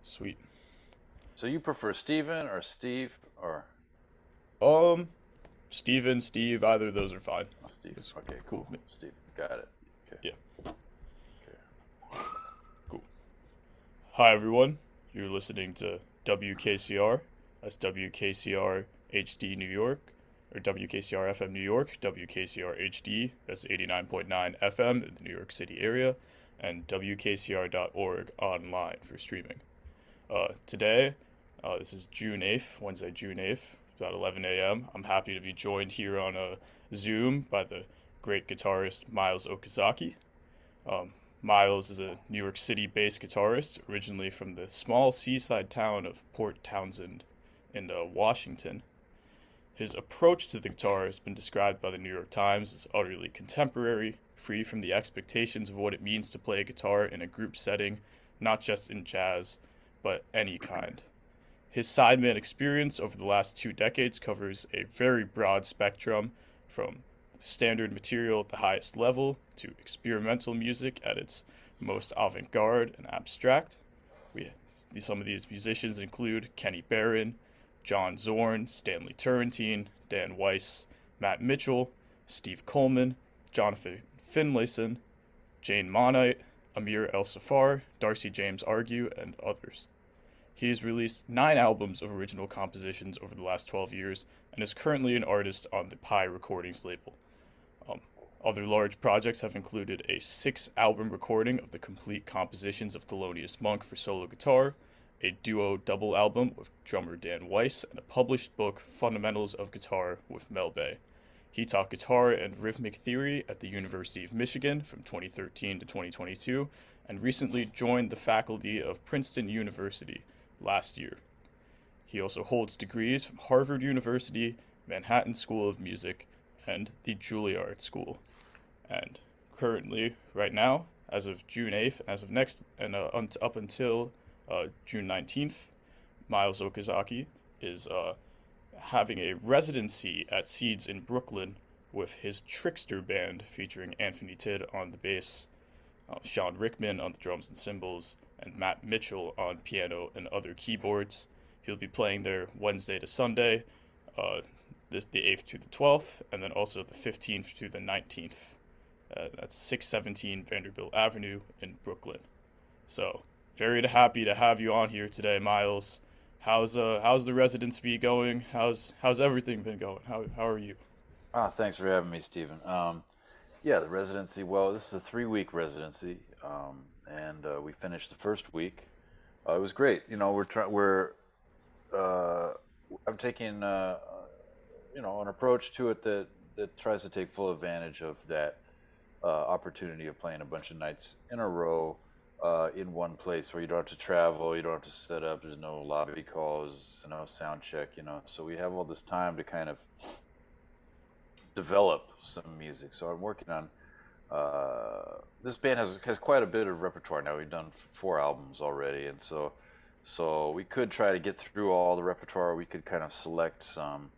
Sweet. So you prefer Steven or Steve or Um, Steven, Steve, either of those are fine. Steve? It's Okay, cool cool. with me. Steve, got it. Okay, Yeah, okay. cool. Hi, everyone. You're listening to WKCR. That's WKCR HD New York, or WKCR FM New York, WKCR HD, that's 89.9 FM in the New York City area, and WKCR.org online for streaming. Today, this is June 8th, Wednesday, June 8th, about 11 a.m. I'm happy to be joined here on a Zoom by the great guitarist Miles Okazaki. Um, Miles is a New York City based guitarist, originally from the small seaside town of Port Townsend in Washington. His approach to the guitar has been described by the New York Times as utterly contemporary, free from the expectations of what it means to play a guitar in a group setting, not just in jazz, but any kind. His sideman experience over the last 2 decades covers a very broad spectrum from standard material at the highest level to experimental music at its most avant garde and abstract. We, some of these musicians include Kenny Barron, John Zorn, Stanley Turrentine, Dan Weiss, Matt Mitchell, Steve Coleman, Jonathan Finlayson, Jane Monite, Amir El Safar, Darcy James Argue, and others. He has released 9 albums of original compositions over the last 12 years and is currently an artist on the Pi Recordings label. Um, Other large projects have included a 6 album recording of the complete compositions of Thelonious Monk for solo guitar, a duo double album with drummer Dan Weiss, and a published book, Fundamentals of Guitar, with Mel Bay. He taught guitar and rhythmic theory at the University of Michigan from 2013 to 2022 and recently joined the faculty of Princeton University last year. He also holds degrees from Harvard University, Manhattan School of Music, and the Juilliard School. And currently, right now, as of June 8th, as of next, and up until June 19th, Miles Okazaki is having a residency at Seeds in Brooklyn with his Trickster band featuring Anthony Tidd on the bass, Sean Rickman on the drums and cymbals, and Matt Mitchell on piano and other keyboards. He'll be playing there Wednesday to Sunday, uh, the 8th to the 12th, and then also the 15th to the 19th. That's 617 Vanderbilt Avenue in Brooklyn. So, very happy to have you on here today, Miles. How's the residency going? How's everything been going? How are you? Ah, thanks for having me, Steven. Yeah, the residency. Well, this is a 3-week residency, and we finished the first week. It was great. We're trying. Uh, I'm taking an approach to it that tries to take full advantage of that opportunity of playing a bunch of nights in a row in one place where you don't have to travel, you don't have to set up, there's no lobby calls, no sound check, So we have all this time to kind of develop some music. So I'm working on this band has quite a bit of repertoire now. We've done 4 albums already, and so we could try to get through all the repertoire. We could kind of select some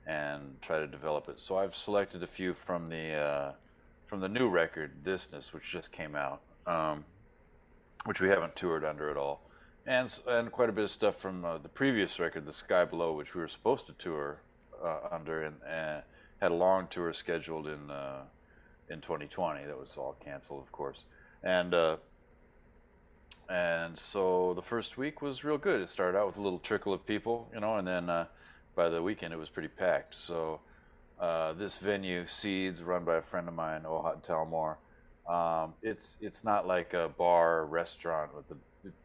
and try to develop it. So I've selected a few from the new record, Thisness, which just came out, which we haven't toured under at all, and quite a bit of stuff from the previous record, The Sky Below, which we were supposed to tour under, and had a long tour scheduled in 2020. That was all canceled, of course, and and so the first week was real good. It started out with a little trickle of people, and then by the weekend it was pretty packed. So this venue, Seeds, run by a friend of mine, Ohad Talmor, it's not like a bar or restaurant with the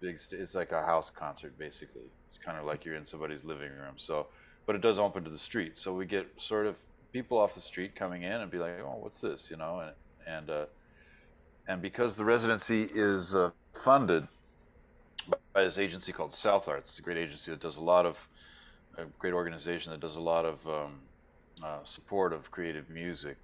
it's like a house concert basically. It's kind of like you're in somebody's living room. So, but it does open to the street. So we get sort of people off the street coming in and be like, "Oh, what's this?" And and because the residency is funded by this agency called South Arts, it's a great agency that does a great organization that does a lot of support of creative music.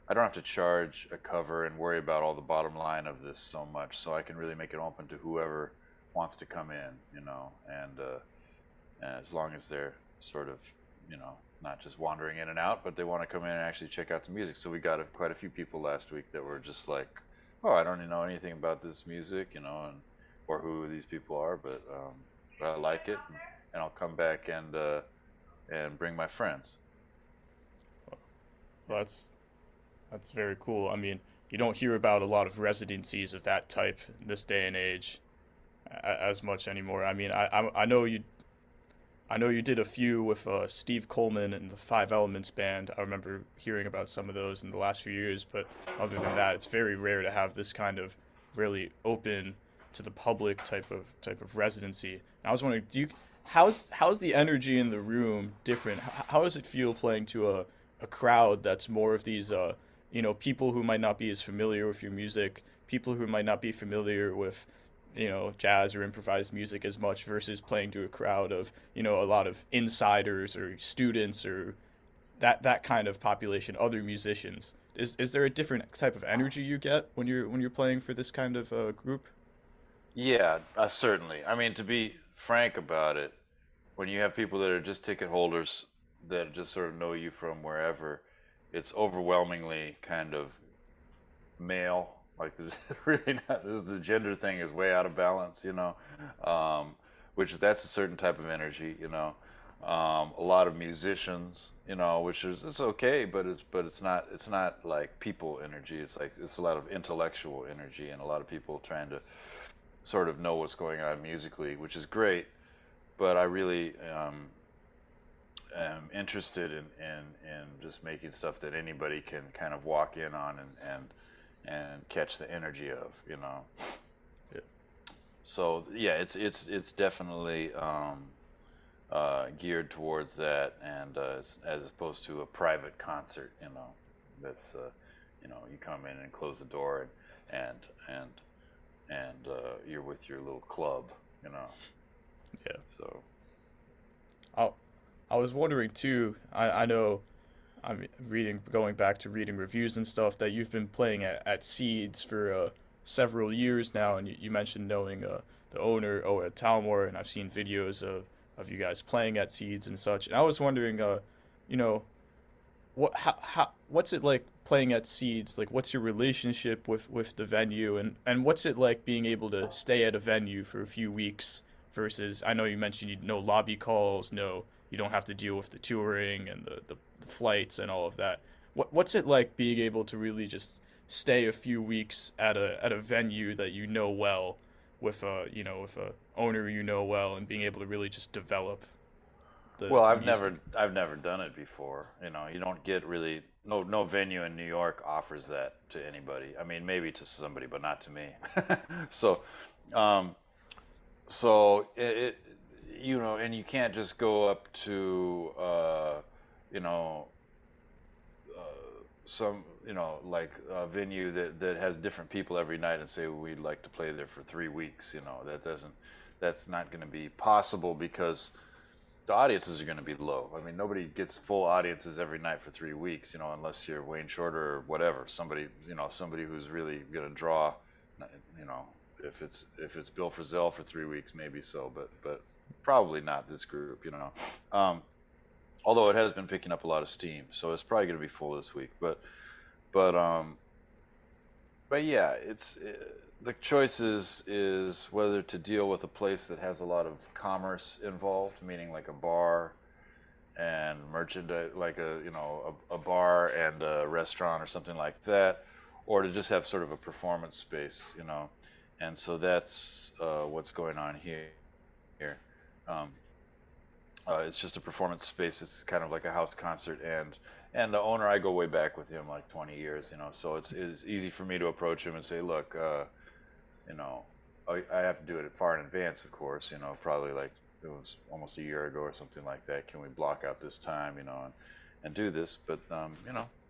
I don't have to charge a cover and worry about all the bottom line of this so much, so I can really make it open to whoever wants to come in, and as long as they're sort of, not just wandering in and out, but they want to come in and actually check out the music. So we got quite a few people last week that were just like, "Oh, I don't even know anything about this music," and or who these people are, but I like it, and I'll come back and bring my friends. Well, that's very cool. I mean, you don't hear about a lot of residencies of that type in this day and age as much anymore. I mean, I know you did a few with Steve Coleman and the Five Elements band. I remember hearing about some of those in the last few years, but other than that, it's very rare to have this kind of really open to the public type of residency. And I was wondering, how's the energy in the room different? How does it feel playing to a crowd that's more of these people who might not be as familiar with your music, people who might not be familiar with jazz or improvised music as much versus playing to a crowd of, a lot of insiders or students or that kind of population, other musicians. Is there a different type of energy you get when you're playing for this kind of group? Yeah, certainly. I mean, to be frank about it, when you have people that are just ticket holders that just sort of know you from wherever, it's overwhelmingly kind of male. Like there's really not. The gender thing is way out of balance, um, which is that's a certain type of energy, A lot of musicians, which is it's okay, but it's not like people energy. It's like it's a lot of intellectual energy and a lot of people trying to sort of know what's going on musically, which is great. But I really am interested in just making stuff that anybody can kind of walk in on and catch the energy of, Yeah. So yeah, it's definitely geared towards that, and as opposed to a private concert, that's you come in and close the door and and you're with your little club, you know. Yeah. So I I was wondering too. I know I'm going back to reading reviews and stuff that you've been playing at Seeds for several years now, and you mentioned knowing the owner, at Talmor, and I've seen videos of you guys playing at Seeds and such. And I was wondering, you know, what's it like playing at Seeds? Like, what's your relationship with the venue, and what's it like being able to stay at a venue for a few weeks versus I know you mentioned you no lobby calls, no you don't have to deal with the touring and the flights and all of that. What's it like being able to really just stay a few weeks at a venue that you know well with a with a owner you know well and being able to really just develop well, the I've music? never done it before. You don't get really no venue in New York offers that to anybody. I mean, maybe to somebody, but not to me. so, um, so and you can't just go up to you know, some like a venue that has different people every night and say, well, we'd like to play there for 3 weeks. That's not going to be possible because the audiences are going to be low. I mean, nobody gets full audiences every night for 3 weeks, unless you're Wayne Shorter or whatever. Somebody who's really going to draw. You know, if it's Bill Frisell for 3 weeks, maybe so, but probably not this group. Although it has been picking up a lot of steam, so it's probably going to be full this week. But but yeah, the choice is whether to deal with a place that has a lot of commerce involved, meaning like a bar and merchandise, like a bar and a restaurant or something like that, or to just have sort of a performance space. And so that's what's going on here. Here, um, it's just a performance space. It's kind of like a house concert, and the owner, I go way back with him, like 20 years. So it's easy for me to approach him and say, look, you know, I have to do it far in advance, of course. Probably like it was almost a year ago or something like that. Can we block out this time, and do this? But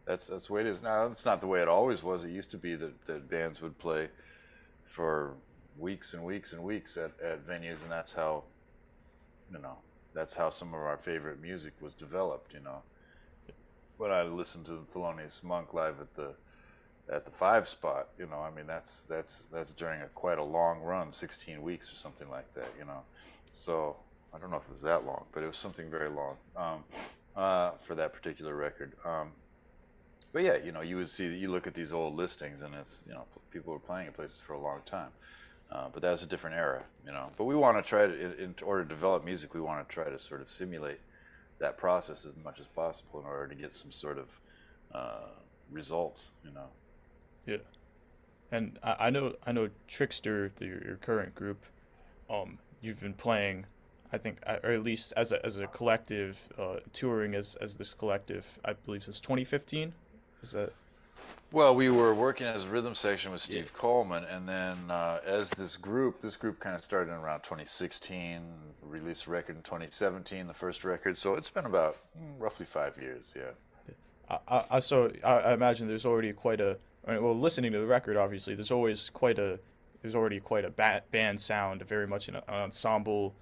that's the way it is now. It's not the way it always was. It used to be that bands would play for weeks and weeks and weeks at venues, and you know that's how some of our favorite music was developed. When I listened to Thelonious Monk live at the Five Spot, I mean that's during quite a long run, 16 weeks or something like that. So I don't know if it was that long, but it was something very long for that particular record. But yeah, you would see that you look at these old listings, and it's people were playing at places for a long time. But that was a different era, But we want to try to, in order to develop music, we want to try to sort of simulate that process as much as possible in order to get some sort of uh, results. Yeah. And I know Trickster, your current group. You've been playing, I think, or at least as a collective, touring as this collective, I believe since 2015. Is that? Well, we were working as a rhythm section with Yeah. Steve Coleman, and then as this group kind of started in around 2016, released a record in 2017, the first record. So it's been about roughly 5 years, yeah. I imagine there's already quite a. I mean, well, listening to the record, obviously, there's already quite a band sound, very much an ensemble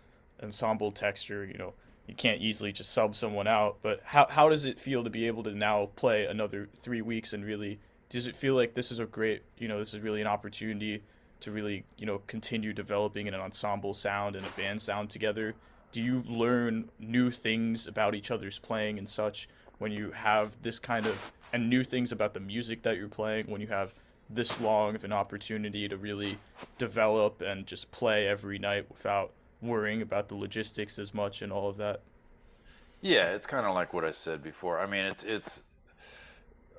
texture. You can't easily just sub someone out. But how does it feel to be able to now play another 3 weeks and really? Does it feel like this is a great, this is really an opportunity to really, continue developing an ensemble sound and a band sound together? Do you learn new things about each other's playing and such when you have this kind of, and new things about the music that you're playing when you have this long of an opportunity to really develop and just play every night without worrying about the logistics as much and all of that? Yeah, it's kind of like what I said before. I mean, it's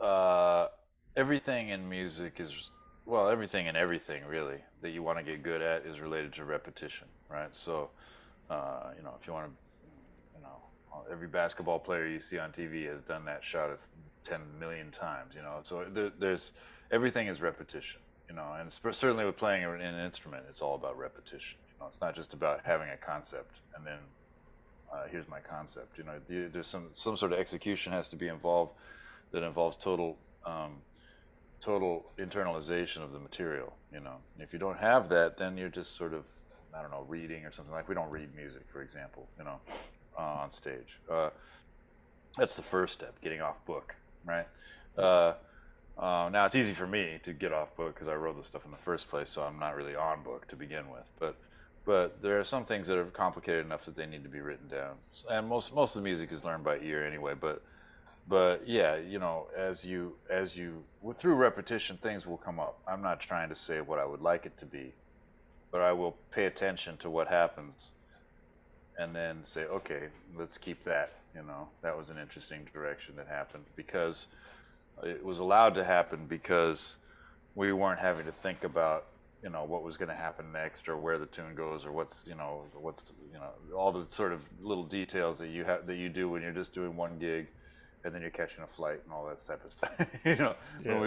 uh, everything in music is, well, everything and everything really that you want to get good at is related to repetition, right? So, if you want to, every basketball player you see on TV has done that shot 10 million times, So there's everything is repetition, and certainly with playing an instrument, it's all about repetition. It's not just about having a concept and then here's my concept. There's some sort of execution has to be involved that involves total internalization of the material. If you don't have that, then you're just sort of, I don't know, reading or something. Like we don't read music, for example, on stage. That's the first step, getting off book, right? Uh, now it's easy for me to get off book because I wrote this stuff in the first place, so I'm not really on book to begin with. But there are some things that are complicated enough that they need to be written down. And most of the music is learned by ear anyway. But yeah, as you through repetition, things will come up. I'm not trying to say what I would like it to be, but I will pay attention to what happens and then say, okay, let's keep that. That was an interesting direction that happened because it was allowed to happen because we weren't having to think about what was going to happen next or where the tune goes or what's all the sort of little details that you do when you're just doing one gig and then you're catching a flight and all that type of stuff. Yeah. When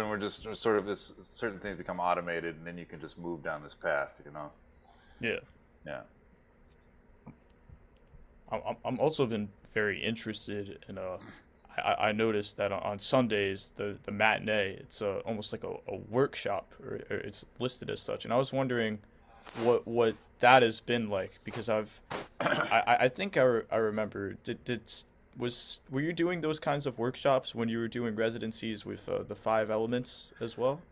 we're just sort of certain things become automated and then you can just move down this path. Yeah. Yeah. I'm also been very interested in I noticed that on Sundays the matinee it's almost like a workshop or it's listed as such, and I was wondering what that has been like because I think I remember were you doing those kinds of workshops when you were doing residencies with the five elements as well?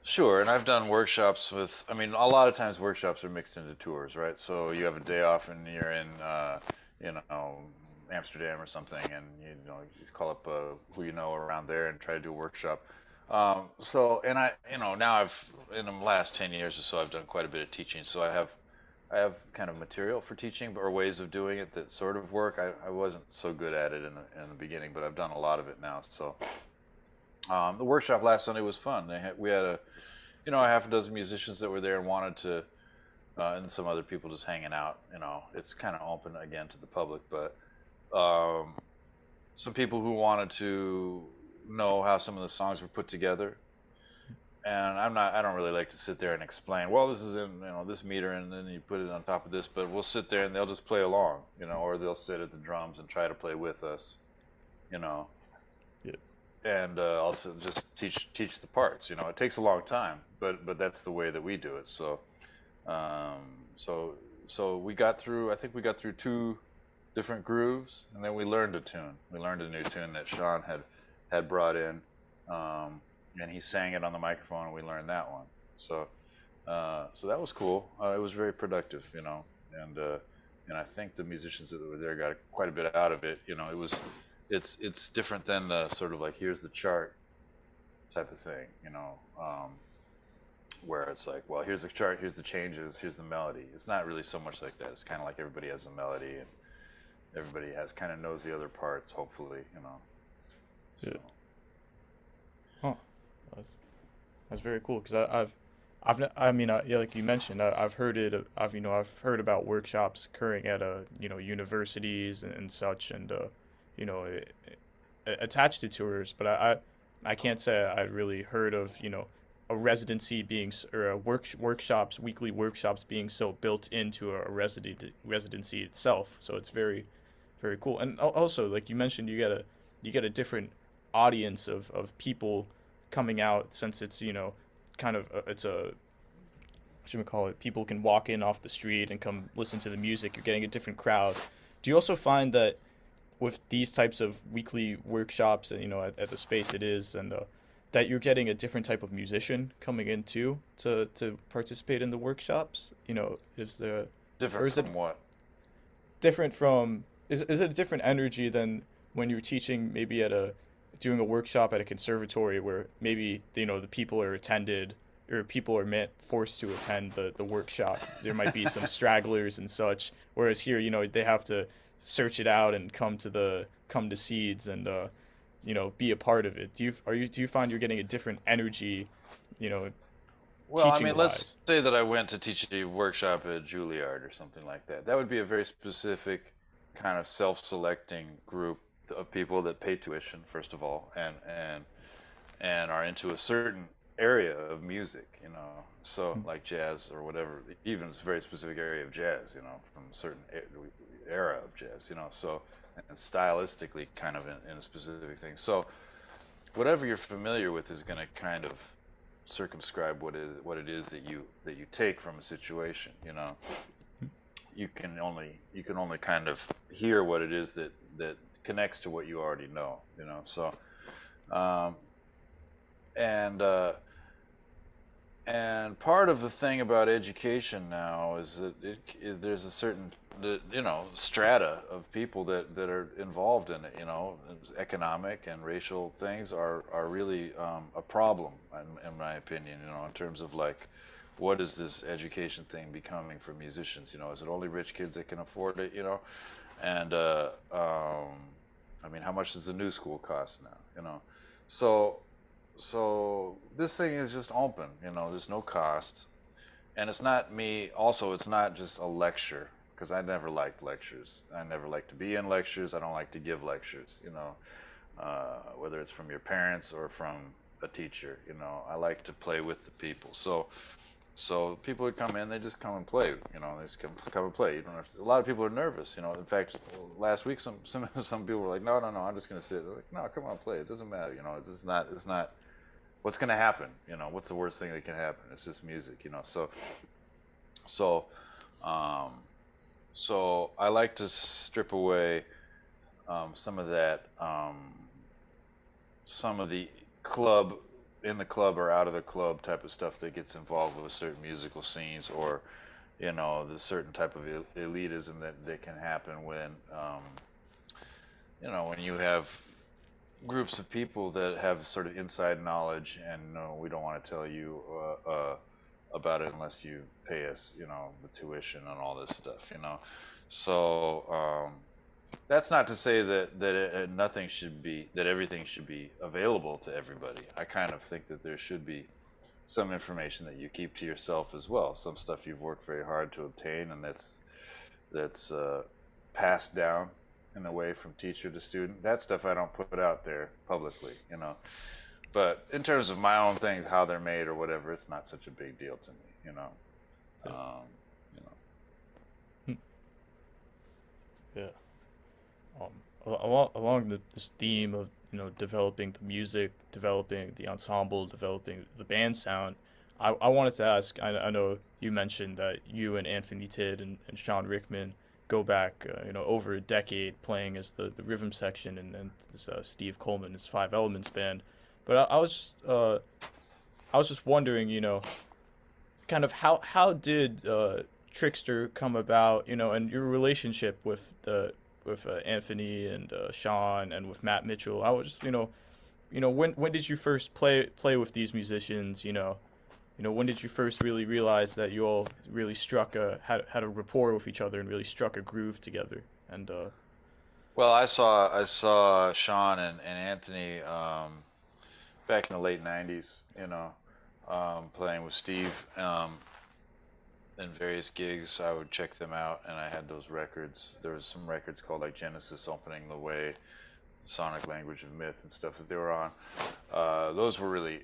Sure, and I've done workshops with. I mean, a lot of times workshops are mixed into tours, right? So you have a day off and you're in, you know, Amsterdam or something, and you call up who you know around there and try to do a workshop. And now in the last 10 years or so, I've done quite a bit of teaching. So I have kind of material for teaching or ways of doing it that sort of work. I wasn't so good at it in the beginning, but I've done a lot of it now. So the workshop last Sunday was fun. We had a half a dozen musicians that were there and wanted to, and some other people just hanging out. It's kind of open again to the public, but um, some people who wanted to know how some of the songs were put together. And I don't really like to sit there and explain, well, this is in, this meter and then you put it on top of this, but we'll sit there and they'll just play along, or they'll sit at the drums and try to play with us, you know, Yeah. and also just teach the parts. It takes a long time, but that's the way that we do it. Um, so so we got through. I think we got through two different grooves, and then we learned a tune. We learned a new tune that Sean had brought in, and he sang it on the microphone, and we learned that one. So that was cool. It was very productive, and I think the musicians that were there got quite a bit out of it. It's different than the sort of like here's the chart type of thing. where it's like, well, here's the chart, here's the changes, here's the melody. It's not really so much like that. It's kind of like everybody has a melody and everybody has kind of knows the other parts, hopefully, you know. Yeah. So Huh. That's that's very cool because I mean, yeah, like you mentioned, I've heard it. I've heard about workshops occurring at universities and such, and you know, attached to tours. But I can't say I really heard of a residency being or a workshops, weekly workshops being so built into a residency itself. So it's very cool. And also, like you mentioned, you get a different audience of people coming out since it's kind of it's a should we call it, people can walk in off the street and come listen to the music. You're getting a different crowd. Do you also find that with these types of weekly workshops, at the space it is, and that you're getting a different type of musician coming in too to participate in the workshops? Is there, or different is it from what? different from, is it a different energy than when you're teaching maybe doing a workshop at a conservatory where maybe the people are attended or people are forced to attend the workshop. There might be some stragglers and such. Whereas here, they have to search it out and come to Seeds and be a part of it. Do you find you're getting a different energy, you know, Well, I teaching mean, let's wise? say that I went to teach a workshop at Juilliard or something like that. That would be a very specific kind of self-selecting group of people that pay tuition, first of all, and are into a certain area of music, you know. So like jazz or whatever, even a very specific area of jazz, you know, from a certain era of jazz, you know. So and stylistically kind of in a specific thing. So whatever you're familiar with is going to kind of circumscribe what it is that you take from a situation, you know. You can only kind of hear what it is that connects to what you already know, you know. So um, and and part of the thing about education now is that there's a certain you know strata of people that are involved in it. You know, economic and racial things are really a problem in my opinion. You know, in terms of like, what is this education thing becoming for musicians? You know, is it only rich kids that can afford it? You know, and I mean, how much does the new school cost now? You know, so this thing is just open, you know, there's no cost. And it's not me, also, it's not just a lecture, because I never liked lectures. I never like to be in lectures. I don't like to give lectures, you know, whether it's from your parents or from a teacher, you know. I like to play with the people. So people would come in, they just come and play, you know, they just come and play. You don't have to, a lot of people are nervous, you know. In fact, last week some people were like, no, I'm just going to sit. They're like, no, come on, play. It doesn't matter, you know. It's not what's going to happen, you know. What's the worst thing that can happen? It's just music, you know. So um so I like to strip away some of that some of the club in the club or out of the club type of stuff that gets involved with certain musical scenes, or you know, the certain type of elitism that can happen when you know, when you have groups of people that have sort of inside knowledge, and no, we don't want to tell you about it unless you pay us, you know, the tuition and all this stuff, you know. So that's not to say nothing should be, that everything should be available to everybody. I kind of think that there should be some information that you keep to yourself as well. Some stuff you've worked very hard to obtain, and that's passed down in a way from teacher to student. That stuff I don't put out there publicly, you know. But in terms of my own things, how they're made or whatever, it's not such a big deal to me, you know. Yeah. You know. Hmm. Yeah. Along this theme of developing the music, developing the ensemble, developing the band sound, I wanted to ask. I know you mentioned that you and Anthony Tidd and Sean Rickman go back over a decade playing as the rhythm section, and this Steve Coleman, his Five Elements band. But I was just wondering, kind of how did Trickster come about, and your relationship with the with Anthony and Sean and with Matt Mitchell. I was just, when did you first play with these musicians? when did you first really realize that you all really struck a had a rapport with each other and really struck a groove together? And Well, I saw Sean and Anthony back in the late '90s. Playing with Steve in various gigs. I would check them out, and I had those records. There was some records called like Genesis, Opening the Way, Sonic Language of Myth, and stuff that they were on. Those were really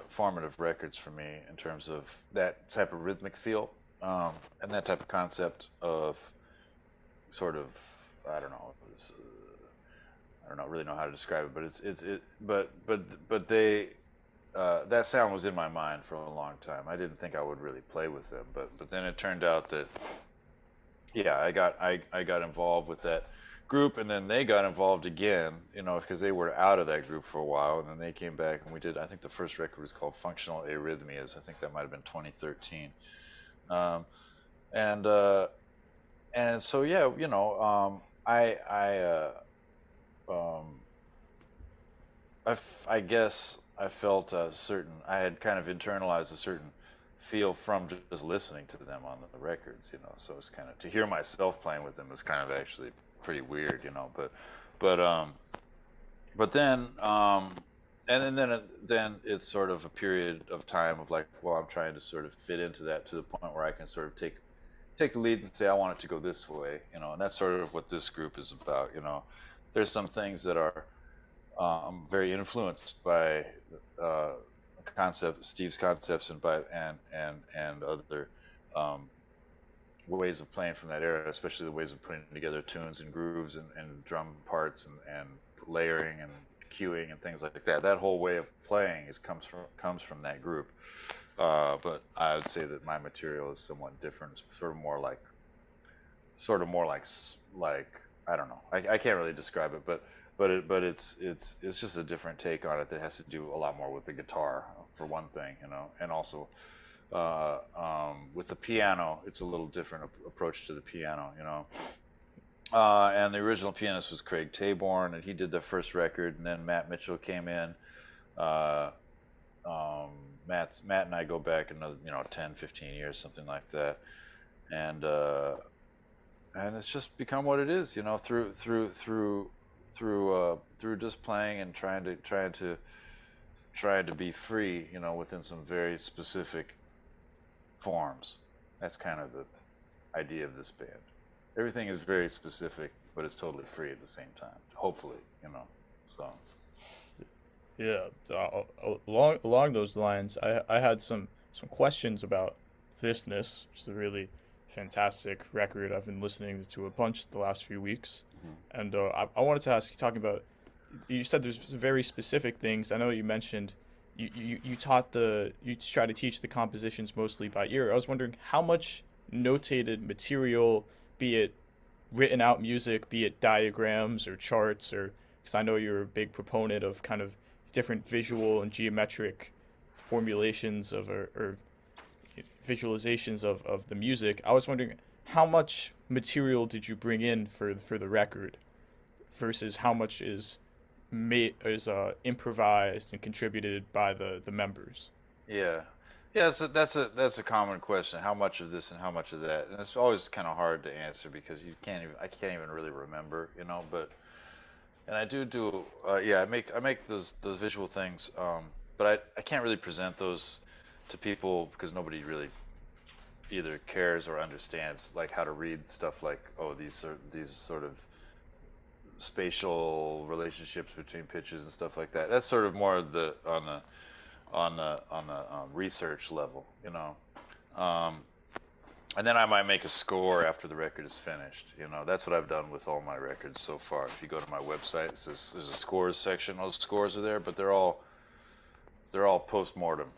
formative records for me in terms of that type of rhythmic feel, and that type of concept of sort of, I don't know. I don't know really know how to describe it, but but they that sound was in my mind for a long time. I didn't think I would really play with them, but then it turned out that yeah, I got involved with that group, and then they got involved again, because they were out of that group for a while, and then they came back, and we did. I think the first record was called Functional Arrhythmias. I think that might have been 2013, um, and so yeah, um, I guess I felt a certain. I had kind of internalized a certain feel from just listening to them on the records. So it's kind of to hear myself playing with them was kind of actually pretty weird. But but then then it's sort of a period of time of like, well, I'm trying to sort of fit into that to the point where I can sort of take the lead and say I want it to go this way. And that's sort of what this group is about. There's some things that are very influenced by uh, Steve's concepts, and by and other um, ways of playing from that era, especially the ways of putting together tunes and grooves and drum parts and layering and cueing and things like that. That whole way of playing comes from that group. But I would say that my material is somewhat different. It's sort of more like I don't know. I can't really describe it, but it's just a different take on it that has to do a lot more with the guitar for one thing. And also with the piano, it's a little different approach to the piano. And the original pianist was Craig Taborn, and he did the first record, and then Matt Mitchell came in. Uh, um, Matt and I go back another 10, 15 years, something like that, and it's just become what it is, through just playing and trying to be free, within some very specific forms. That's kind of the idea of this band. Everything is very specific, but it's totally free at the same time. Hopefully. So yeah, along those lines, I had some questions about Thisness, which is a really fantastic record. I've been listening to a bunch the last few weeks, mhm. and I wanted to ask you, talking about, you said there's very specific things. I know you mentioned you try to teach the compositions mostly by ear. I was wondering how much notated material, be it written out music, be it diagrams or charts, or because I know you're a big proponent of kind of different visual and geometric formulations or visualizations of the music. I was wondering how much material did you bring in for the record versus how much is improvised and contributed by the members. Yeah, yeah. That's a common question. How much of this and how much of that? And it's always kind of hard to answer because I can't even really remember. And I do. Yeah, I make those visual things. But I can't really present those to people because nobody really either cares or understands like how to read stuff like, oh, these sort of spatial relationships between pitches and stuff like that. That's sort of more on the research level. Um, and then I might make a score after the record is finished. That's what I've done with all my records so far. If you go to my website, there's a scores section. Those scores are there, but they're all post-mortem.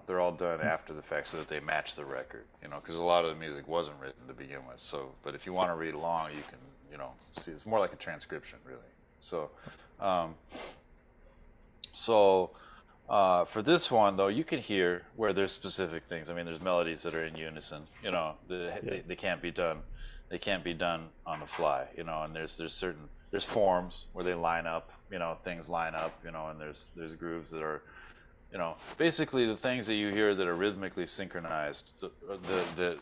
They're all done after the fact so that they match the record. Because a lot of the music wasn't written to begin with. So, but if you want to read along, you can, see. It's more like a transcription, really. So, um, for this one though, you can hear where there's specific things. I mean, there's melodies that are in unison. Yeah. They can't be done. They can't be done on the fly. And there's forms where they line up. Things line up. And there's grooves that are basically the things that you hear that are rhythmically synchronized, that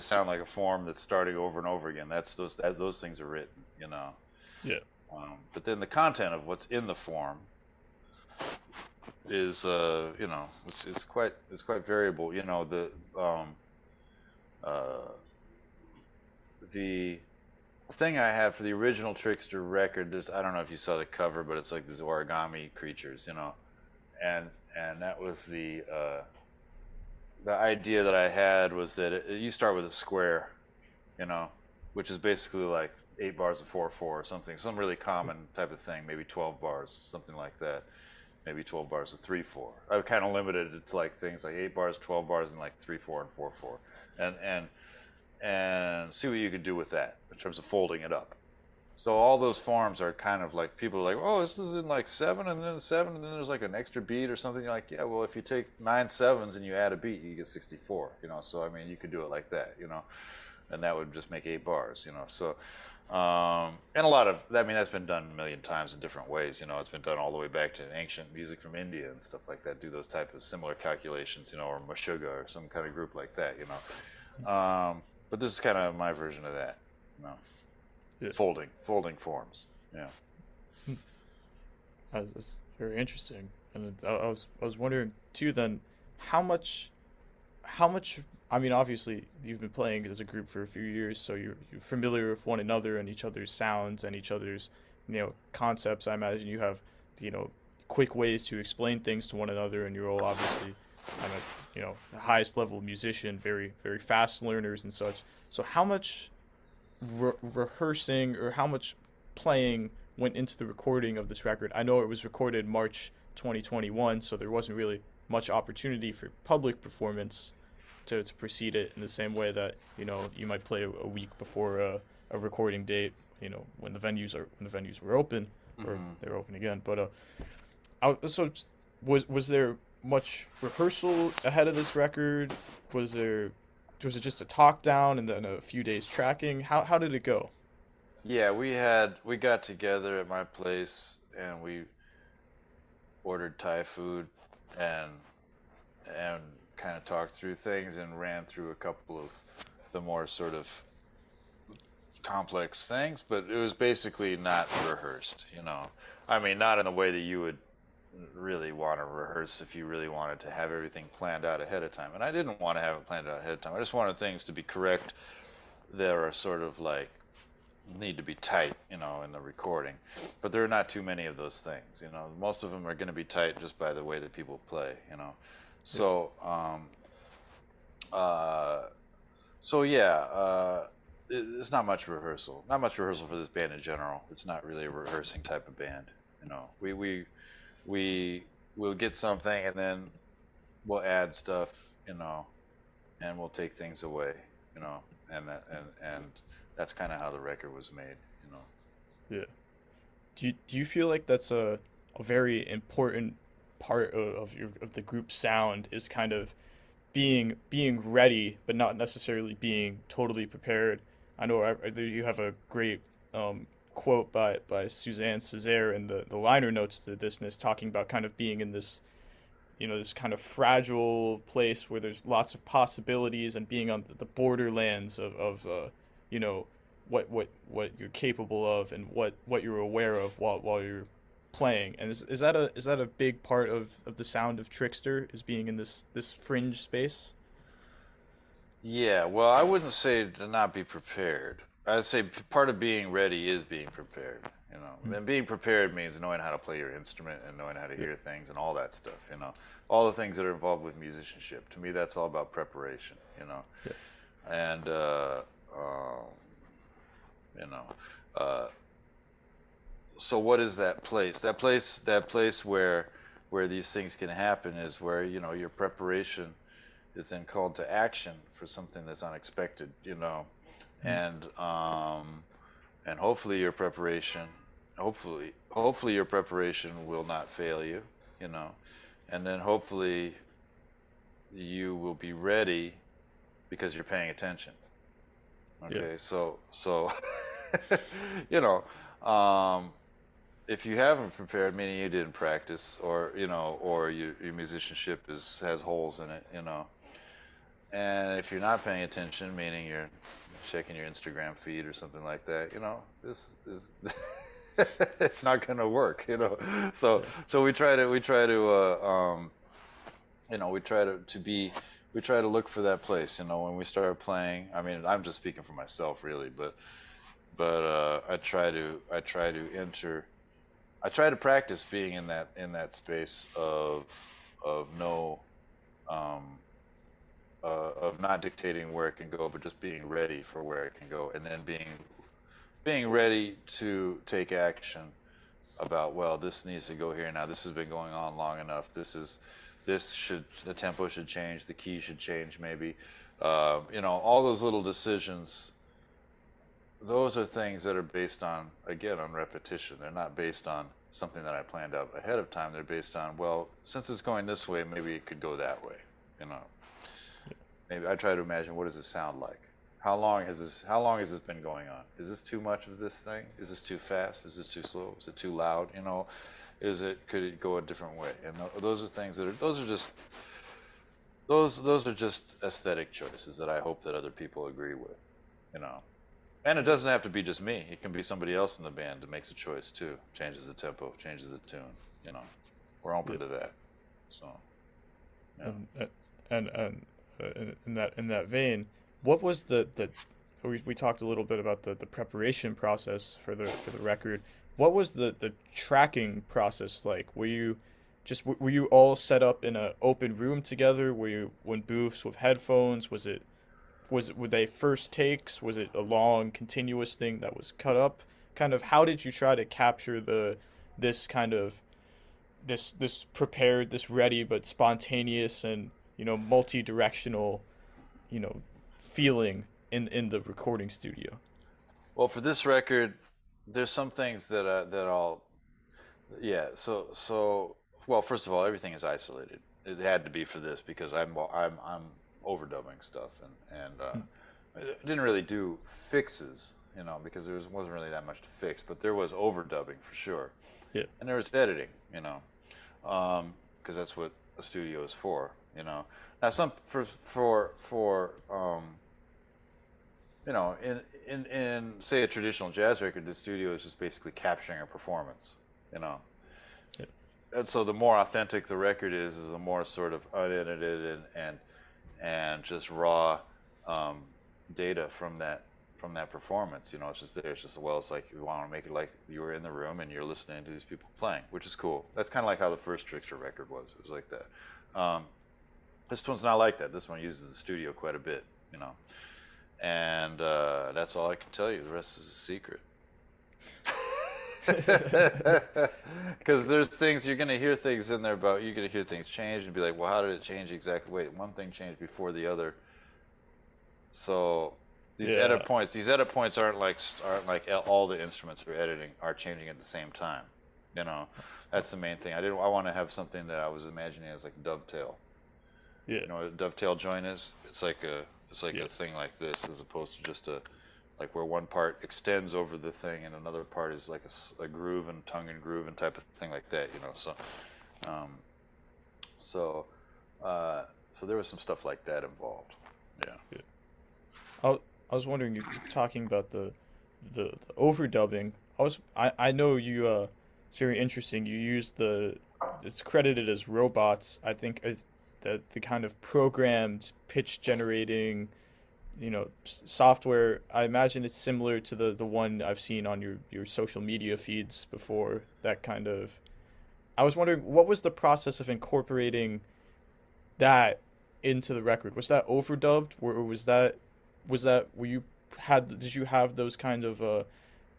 sound like a form that's starting over and over again. Those things are written, Yeah. But then the content of what's in the form is, it's quite variable. Uh, the thing I have for the original Trickster record, I don't know if you saw the cover, but it's like these origami creatures, and that was the idea that I had was that you start with a square, you know, which is basically like 8 bars of 4/4 or something, some really common type of thing, maybe 12 bars, something like that, maybe 12 bars of 3/4. I've kind of limited it to like things like 8 bars, 12 bars, and like 3/4 and 4/4, and see what you could do with that in terms of folding it up. So all those forms are kind of like people are like, oh, this is in like 7 and then 7 and then there's like an extra beat or something. You're like, yeah, well, if you take 9 7s and you add a beat, you get 64. So I mean, you could do it like that, and that would just make 8 bars. So and a lot of, I mean, that's been done a million times in different ways. It's been done all the way back to ancient music from India and stuff like that. Do those type of similar calculations, or Meshuggah or some kind of group like that. But this is kind of my version of that. You know. Yeah. Folding forms. Yeah. That's very interesting. And I was wondering too. Then, how much, how much? I mean, obviously, you've been playing as a group for a few years, so you're familiar with one another and each other's sounds and each other's, concepts. I imagine you have, you know, quick ways to explain things to one another, and you're all obviously, I'm a, the highest level musician, very very fast learners and such. So, how much rehearsing or how much playing went into the recording of this record? I know it was recorded March 2021, so there wasn't really much opportunity for public performance to precede it in the same way that you might play a week before a recording date. When the venues were open or Mm-hmm. they're open again. But so was there much rehearsal ahead of this record? Was it just a talk down and then a few days tracking? How did it go? Yeah, we got together at my place and we ordered Thai food and and kind of talked through things and ran through a couple of the more sort of complex things, but it was basically not rehearsed. I mean, not in the way that you would really want to rehearse if you really wanted to have everything planned out ahead of time. And I didn't want to have it planned out ahead of time. I just wanted things to be correct. There are sort of like need to be tight, in the recording. But there are not too many of those things. Most of them are going to be tight just by the way that people play. Yeah, So, uh, so yeah, it's not much rehearsal. Not much rehearsal for this band in general. It's not really a rehearsing type of band. We will get something and then we'll add stuff, you know, and we'll take things away, you know, and that's kind of how the record was made. yeah. Do you feel like that's a very important part of the group sound is kind of being ready, but not necessarily being totally prepared. I know you have a great quote by Suzanne Césaire in the liner notes to this, and it's talking about kind of being in this this kind of fragile place where there's lots of possibilities and being on the borderlands of you know what you're capable of and what you're aware of while you're playing. And is that a big part of the sound of Trickster, is being in this fringe space? Yeah, well, I wouldn't say to not be prepared. I'd say part of being ready is being prepared. Mm, And being prepared means knowing how to play your instrument and knowing how to yeah, hear things and all that stuff. All the things that are involved with musicianship. To me, that's all about preparation. yeah, And um, you know, uh, so what is that place? That place where these things can happen is where your preparation is then called to action for something that's unexpected. mm, And and hopefully your preparation will not fail you. You know, and then hopefully you will be ready because you're paying attention. yeah, Okay, so you know, um, if you haven't prepared, meaning you didn't practice, or or your musicianship has holes in it, and if you're not paying attention, meaning you're checking your Instagram feed or something like that, this is it's not going to work. So Yeah. we try to be we try to look for that place. When we start playing. I mean, I'm just speaking for myself, really, but I try to practice being in that space of no um, of not dictating where it can go, but just being ready for where it can go, and then being ready to take action about, well, this needs to go here now. This has been going on long enough. The tempo should change, the key should change, maybe. All those little decisions. Those are things that are based on, again, on repetition. They're not based on something that I planned out ahead of time. They're based on, well, since it's going this way, maybe it could go that way. You know, maybe I try to imagine, what does it sound like? How long has this been going on? Is this too much of this thing? Is this too fast? Is it too slow? Is it too loud? Could it go a different way? And those are things those are just aesthetic choices that I hope that other people agree with. You know. And it doesn't have to be just me. It can be somebody else in the band that makes a choice too. Changes the tempo, changes the tune. You know, we're open Yeah. to that. So, yeah. And in that vein, what was the we talked a little bit about the preparation process for the record. What was the tracking process like? Were you all set up in an open room together? Were you when booths with headphones? Were they first takes? Was it a long continuous thing that was cut up? Kind of how did you try to capture this kind of this prepared, this ready but spontaneous and multi-directional feeling in the recording studio? Well, for this record, there's some things that I'll yeah. Well, first of all, everything is isolated. It had to be for this because I'm overdubbing stuff, and Mm. I didn't really do fixes, because wasn't really that much to fix, but there was overdubbing for sure, Yeah. and there was editing, because that's what a studio is for. Now, some for in say a traditional jazz record, the studio is just basically capturing a performance, you know. Yeah. And so the more authentic the record is the more sort of unedited and just raw um, data from that performance. It's just there. It's just, well, it's like you want to make it like you were in the room and you're listening to these people playing, which is cool. That's kind of like how the first Trickster record was. It was like that. This one's not like that. This one uses the studio quite a bit. And that's all I can tell you. The rest is a secret. Because there's things you're gonna hear things in there about. You're gonna hear things change and be like, well, how did it change exactly? Wait, one thing changed before the other. So Yeah. these edit points aren't like all the instruments we're editing are changing at the same time. You know, that's the main thing. I want to have something that I was imagining as like dovetail. Yeah. You know what a dovetail joint is? It's like Yeah. a thing like this, as opposed to just a like where one part extends over the thing and another part is like a groove and tongue and groove and type of thing like that. Um, so so there was some stuff like that involved. Yeah. Yeah. I was wondering, you talking about the overdubbing. I know you it's very interesting. You use it's credited as robots. I think as the kind of programmed pitch generating, software. I imagine it's similar to the one I've seen on your social media feeds before. That kind of. I was wondering, what was the process of incorporating that into the record? Was that overdubbed, or was that were you had did you have those kind of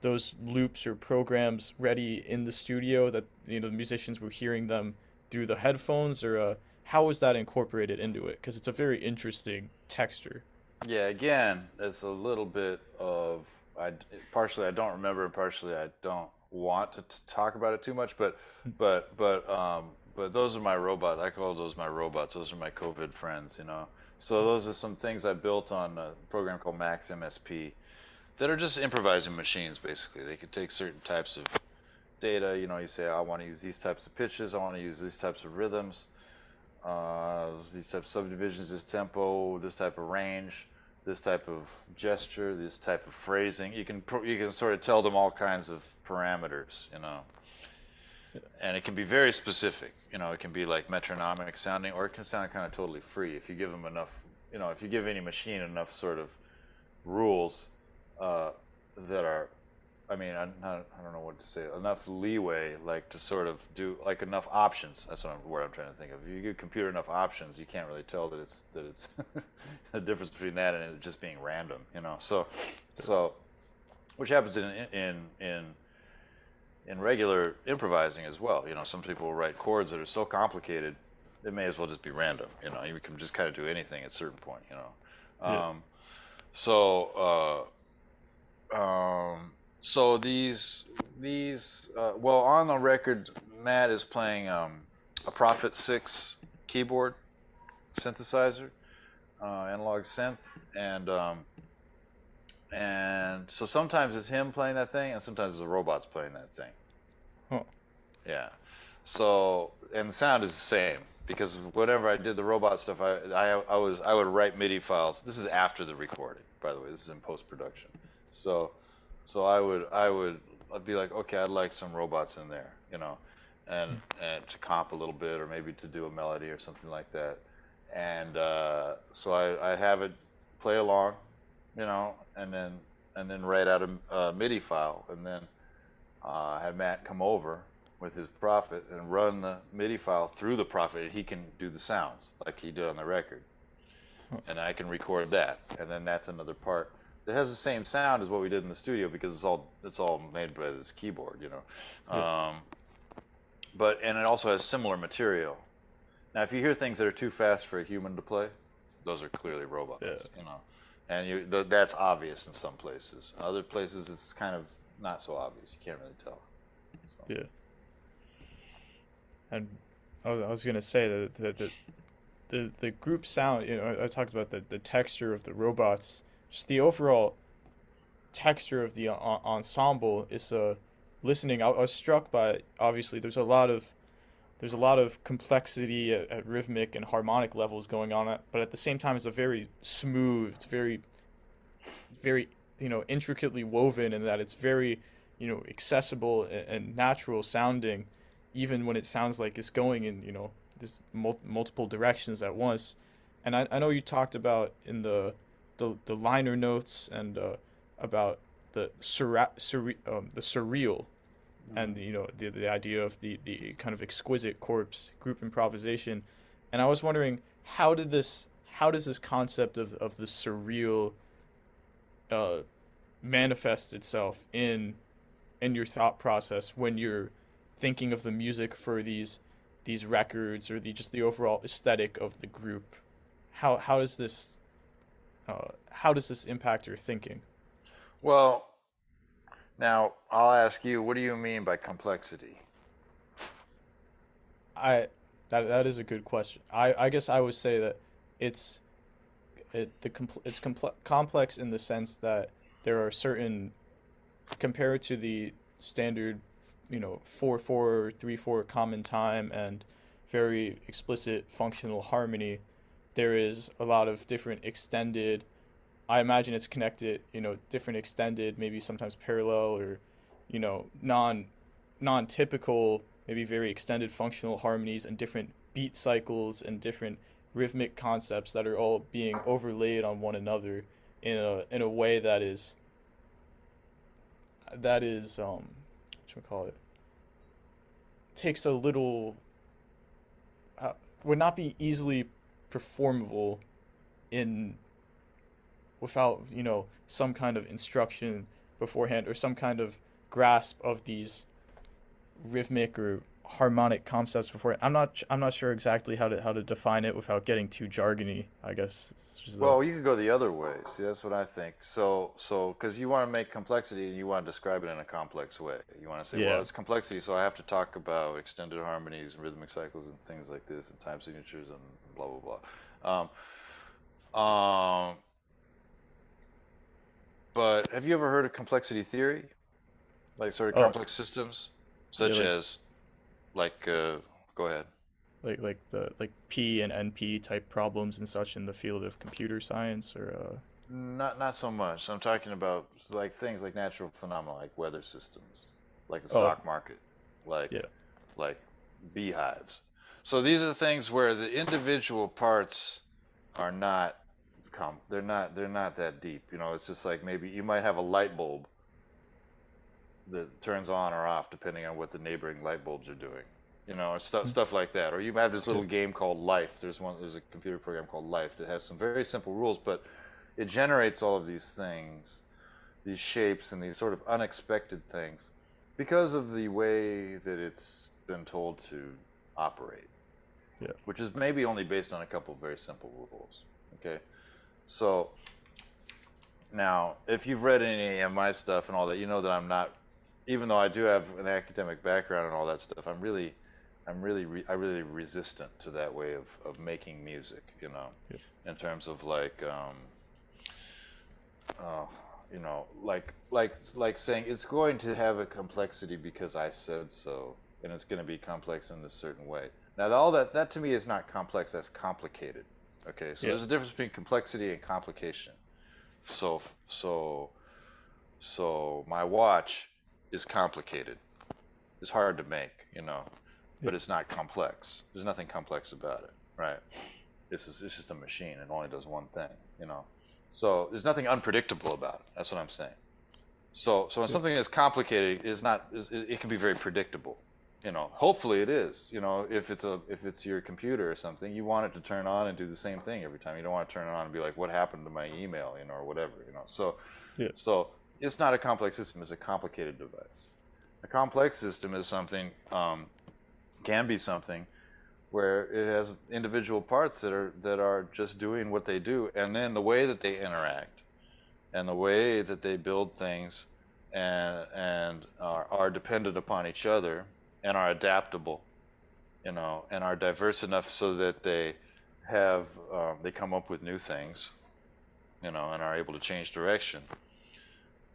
those loops or programs ready in the studio that the musicians were hearing them through the headphones, or how was that incorporated into it? Because it's a very interesting texture. Yeah, again, it's a little bit of partially I don't remember, and partially I don't want to talk about it too much. But those are my robots. I call those my robots. Those are my COVID friends. So those are some things I built on a program called Max MSP that are just improvising machines. Basically, they could take certain types of data. You know, you say I want to use these types of pitches, I want to use these types of rhythms, these types of subdivisions, this tempo, this type of range, this type of gesture, this type of phrasing. You can sort of tell them all kinds of parameters, you know, and it can be very specific. You know, it can be like metronomic sounding, or it can sound kind of totally free if you give them enough. You know, if you give any machine enough sort of rules uh, that are, I mean, I don't know what to say, enough leeway, like to sort of do like enough options. That's what word I'm trying to think of. If you give a computer enough options, you can't really tell that it's the difference between that and it just being random, you know. So which happens in regular improvising as well. You know, some people will write chords that are so complicated, it may as well just be random. You know, you can just kind of do anything at a certain point. You know, Yeah. so so these well, on the record, Matt is playing a Prophet 6 keyboard synthesizer, analog synth, and and so sometimes it's him playing that thing, and sometimes it's the robots playing that thing. Huh. Yeah. So, and the sound is the same because whenever I did the robot stuff, I would write MIDI files. This is after the recording, by the way. This is in post production. So, so I'd be like, okay, I'd like some robots in there, you know, and to comp a little bit, or maybe to do a melody or something like that. And so I have it play along, you know, and then write out a MIDI file, and then have Matt come over with his Prophet and run the MIDI file through the Prophet. He can do the sounds like he did on the record, Huh. and I can record that, and then that's another part that has the same sound as what we did in the studio because it's all made by this keyboard, you know. Yeah. But and it also has similar material. Now, if you hear things that are too fast for a human to play, those are clearly Yeah. robots, you know, and that's obvious in some places. In other places, it's kind of not so obvious. You can't really tell. So. Yeah. And I was gonna say that the group sound. You know, I talked about the texture of the robots. Just the overall texture of the ensemble is listening. I was struck by obviously there's a lot of complexity at rhythmic and harmonic levels going on, but at the same time it's a very smooth, it's very intricately woven in that it's very accessible and natural sounding, even when it sounds like it's going in this multiple directions at once. And I know you talked about in the liner notes and about the surreal and Mm-hmm. the idea of the kind of exquisite corpse group improvisation. And I was wondering how does this concept of the surreal uh, manifest itself in your thought process when you're thinking of the music for these records or the overall aesthetic of the group. How does this how does this impact your thinking? Well, now I'll ask you, what do you mean by complexity? I that is a good question. I guess I would say that it's complex in the sense that there are certain, compared to the standard 4/4 3/4 common time and very explicit functional harmony, there is a lot of different extended, I imagine it's connected, different extended, maybe sometimes parallel or non-typical, maybe very extended functional harmonies and different beat cycles and different rhythmic concepts that are all being overlaid on one another in a way that is what you call it, takes a little, would not be easily performable in without some kind of instruction beforehand or some kind of grasp of these rhythmic or harmonic concepts before. I'm not sure exactly how to define it without getting too jargony. I guess it's just Well, you could go the other way. See, that's what I think. Because you want to make complexity and you want to describe it in a complex way. You want to say, well, yeah. it's complexity, so I have to talk about extended harmonies and rhythmic cycles and things like this and time signatures and blah, blah, blah. Um, but have you ever heard of complexity theory? Like sort of Oh, complex systems? Yeah, such as like go ahead. like the like P and NP type problems and such in the field of computer science, or Not so much. I'm talking about like things like natural phenomena, like weather systems, like the oh stock market, like yeah, like beehives. So these are things where the individual parts are not they're not that deep. It's just like maybe you might have a light bulb that turns on or off depending on what the neighboring light bulbs are doing. Or mm, stuff like that. Or you have this yeah, little game called Life. There's a computer program called Life that has some very simple rules, but it generates all of these things, these shapes and these sort of unexpected things because of the way that it's been told to operate, yeah, which is maybe only based on a couple of very simple rules. Okay. So now, if you've read any of my stuff and all that, you know that I'm not, even though I do have an academic background and all that stuff, I really resistant to that way of making music, yeah, in terms of like, uh, like saying it's going to have a complexity because I said so, and it's going to be complex in a certain way. Now, all that to me is not complex, that's complicated. Okay, so yeah, there's a difference between complexity and complication. So so so my watch is complicated. It's hard to make, yeah, but it's not complex. There's nothing complex about it, right? It's just a machine. It only does one thing. So there's nothing unpredictable about it. That's what I'm saying. So when yeah, something is complicated, it can be very predictable. Hopefully it is. If it's your computer or something, you want it to turn on and do the same thing every time. You don't want to turn it on and be like, what happened to my email, or whatever. yeah, So it's not a complex system. It's a complicated device. A complex system is something, can be something where it has individual parts that are just doing what they do, and then the way that they interact and the way that they build things and are dependent upon each other and are adaptable, and are diverse enough so that they come up with new things, and are able to change direction.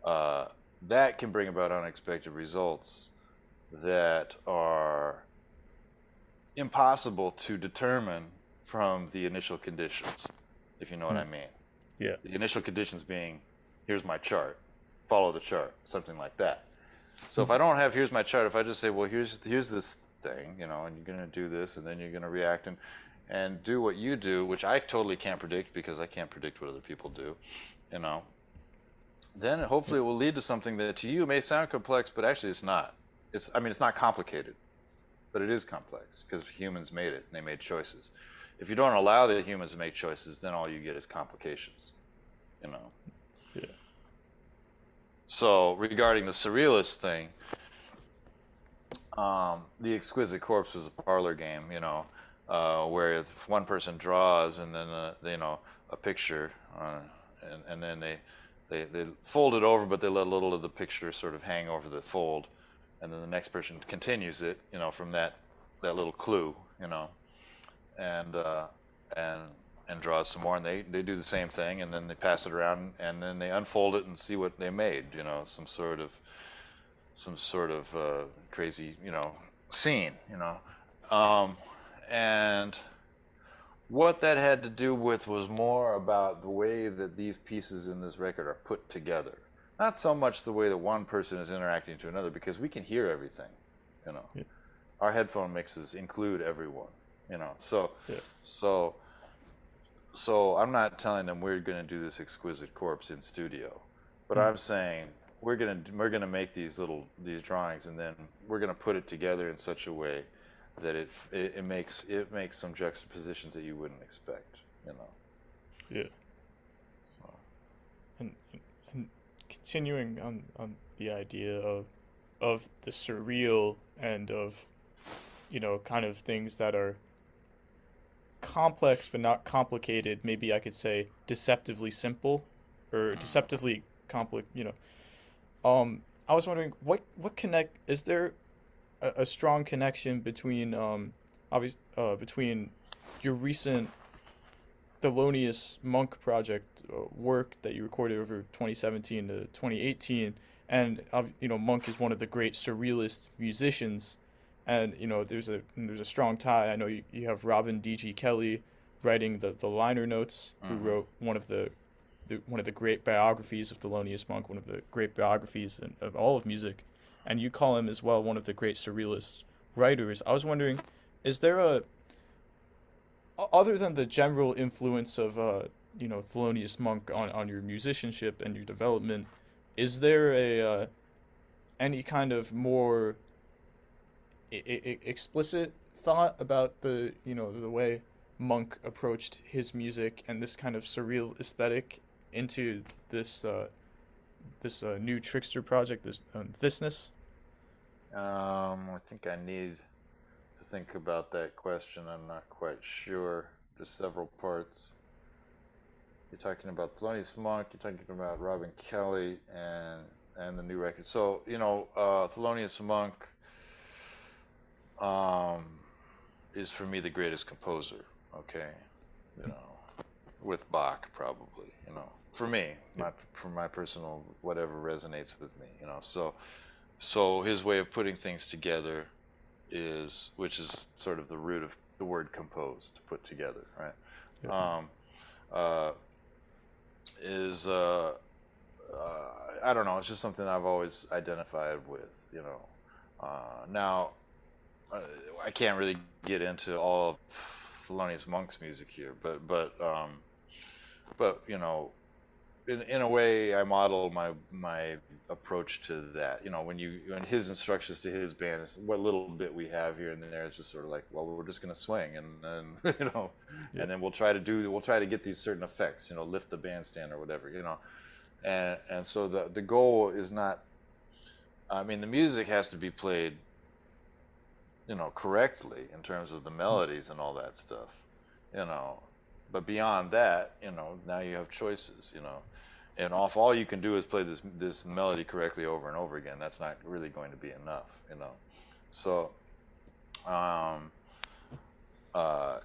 Uh, that can bring about unexpected results that are impossible to determine from the initial conditions, if you know what mm, I mean. yeah, The initial conditions being, here's my chart, follow the chart, something like that. So if I mhm, don't have here's my chart, if I just say, well, here's this thing, and you're going to do this, and then you're going to react and do what you do, which I totally can't predict because I can't predict what other people do, you know, then yeah, hopefully it will lead to something that to you may sound complex, but actually it's not. I mean, it's not complicated, but it is complex because humans made it and they made choices. If you don't allow the humans to make choices, then all you get is complications, you know. yeah, So regarding the surrealist thing, the Exquisite Corpse was a parlor game, where if one person draws and then a picture, and then they fold it over, but they let a little of the picture sort of hang over the fold, and then the next person continues it, from that little clue, and and and draws some more, and they do the same thing, and then they pass it around, and then they unfold it and see what they made, some sort of crazy, scene, um, and what that had to do with was more about the way that these pieces in this record are put together, not so much the way that one person is interacting to another, because we can hear everything, you know. yeah, Our headphone mixes include everyone, So, yeah, so, so I'm not telling them we're going to do this Exquisite Corpse in studio, but mhm, I'm saying we're gonna make these drawings, and then we're gonna put it together in such a way that it makes some juxtapositions that you wouldn't expect, you know. yeah. So, And continuing on the idea of the surreal and of kind of things that are complex but not complicated. Maybe I could say deceptively simple or mm. deceptively complex. I was wondering what connect is there a strong connection between between your recent Thelonious Monk project work that you recorded over 2017 to 2018, and Monk is one of the great surrealist musicians, and there's a strong tie. I know you have Robin D.G. Kelly writing the liner notes, who Mm-hmm. wrote one of the great biographies of Thelonious Monk, one of the great biographies of all of music, and you call him as well one of the great surrealist writers. I was wondering, is there a other than the general influence of Thelonious Monk on your musicianship and your development, is there a any kind of more explicit thought about the way Monk approached his music and this kind of surreal aesthetic into this new Trickster project, this thisness? I think I need to think about that question. I'm not quite sure. There's several parts. You're talking about Thelonious Monk. You're talking about Robin Kelly and the new record. So Thelonious Monk um, is for me the greatest composer. Okay, you know, with Bach probably. For me, Yeah. for my personal whatever resonates with me. So his way of putting things together which is sort of the root of the word compose, to put together, right? Yeah. Um, uh, is I don't know. It's just something I've always identified with. Now uh, I can't really get into all of Thelonious Monk's music here, but in a way, I model my approach to that. When his instructions to his band is what little bit we have here and there is just sort of like, well, we're just gonna swing, and then Yeah. and then we'll try to get these certain effects, lift the bandstand or whatever, and so the goal is not. I mean, the music has to be played, correctly in terms of the melodies and all that stuff, you know. But beyond that, now you have choices, and if all you can do is play this melody correctly over and over again, that's not really going to be enough. So um,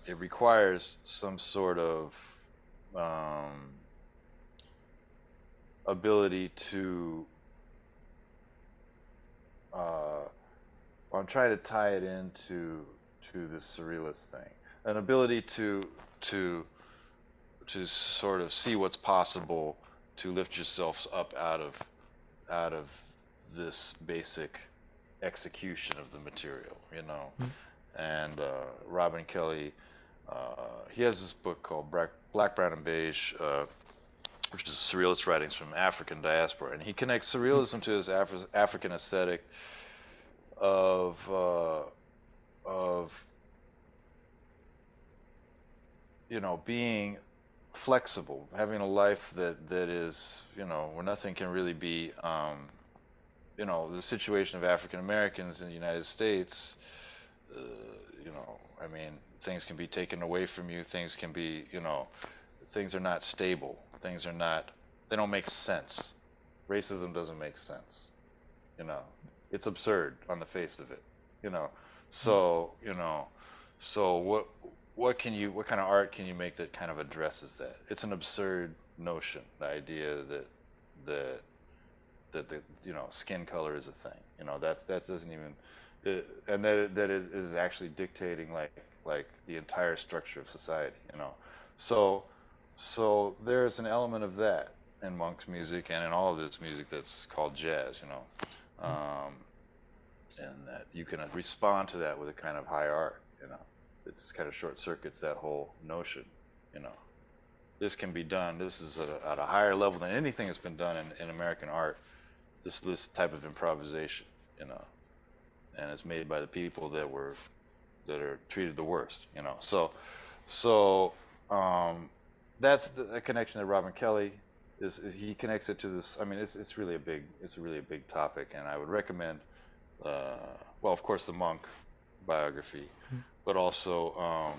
it requires some sort of um, ability to. Uh, I'm trying to tie it into this surrealist thing, an ability to to sort of see what's possible, to lift yourselves up out of this basic execution of the material. Mm. And Robin Kelly, he has this book called Black, Brown, and Beige, which is surrealist writings from African diaspora, and he connects surrealism to his African aesthetic of being flexible, having a life that is, where nothing can really be, the situation of African Americans in the United States, uh, I mean, things can be taken away from you, things can be, things are not stable, they don't make sense. Racism doesn't make sense, you know, it's absurd on the face of it, you know, so, so what kind of art can you make that kind of addresses that? It's an absurd notion, the idea that that the skin color is a thing. That doesn't even and that it is actually dictating like the entire structure of society. So so there's an element of that in Monk's music and in all of this music that's called jazz. And that you can respond to that with a kind of high art. It's kind of short circuits that whole notion. You know, this can be done. This is at a higher level than anything that's been done in American art. This type of improvisation, and it's made by the people that are treated the worst. So that's the connection that Robin Kelly is. He connects it to this. I mean, it's really a big topic, and I would recommend. Well, of course, the Monk biography, but also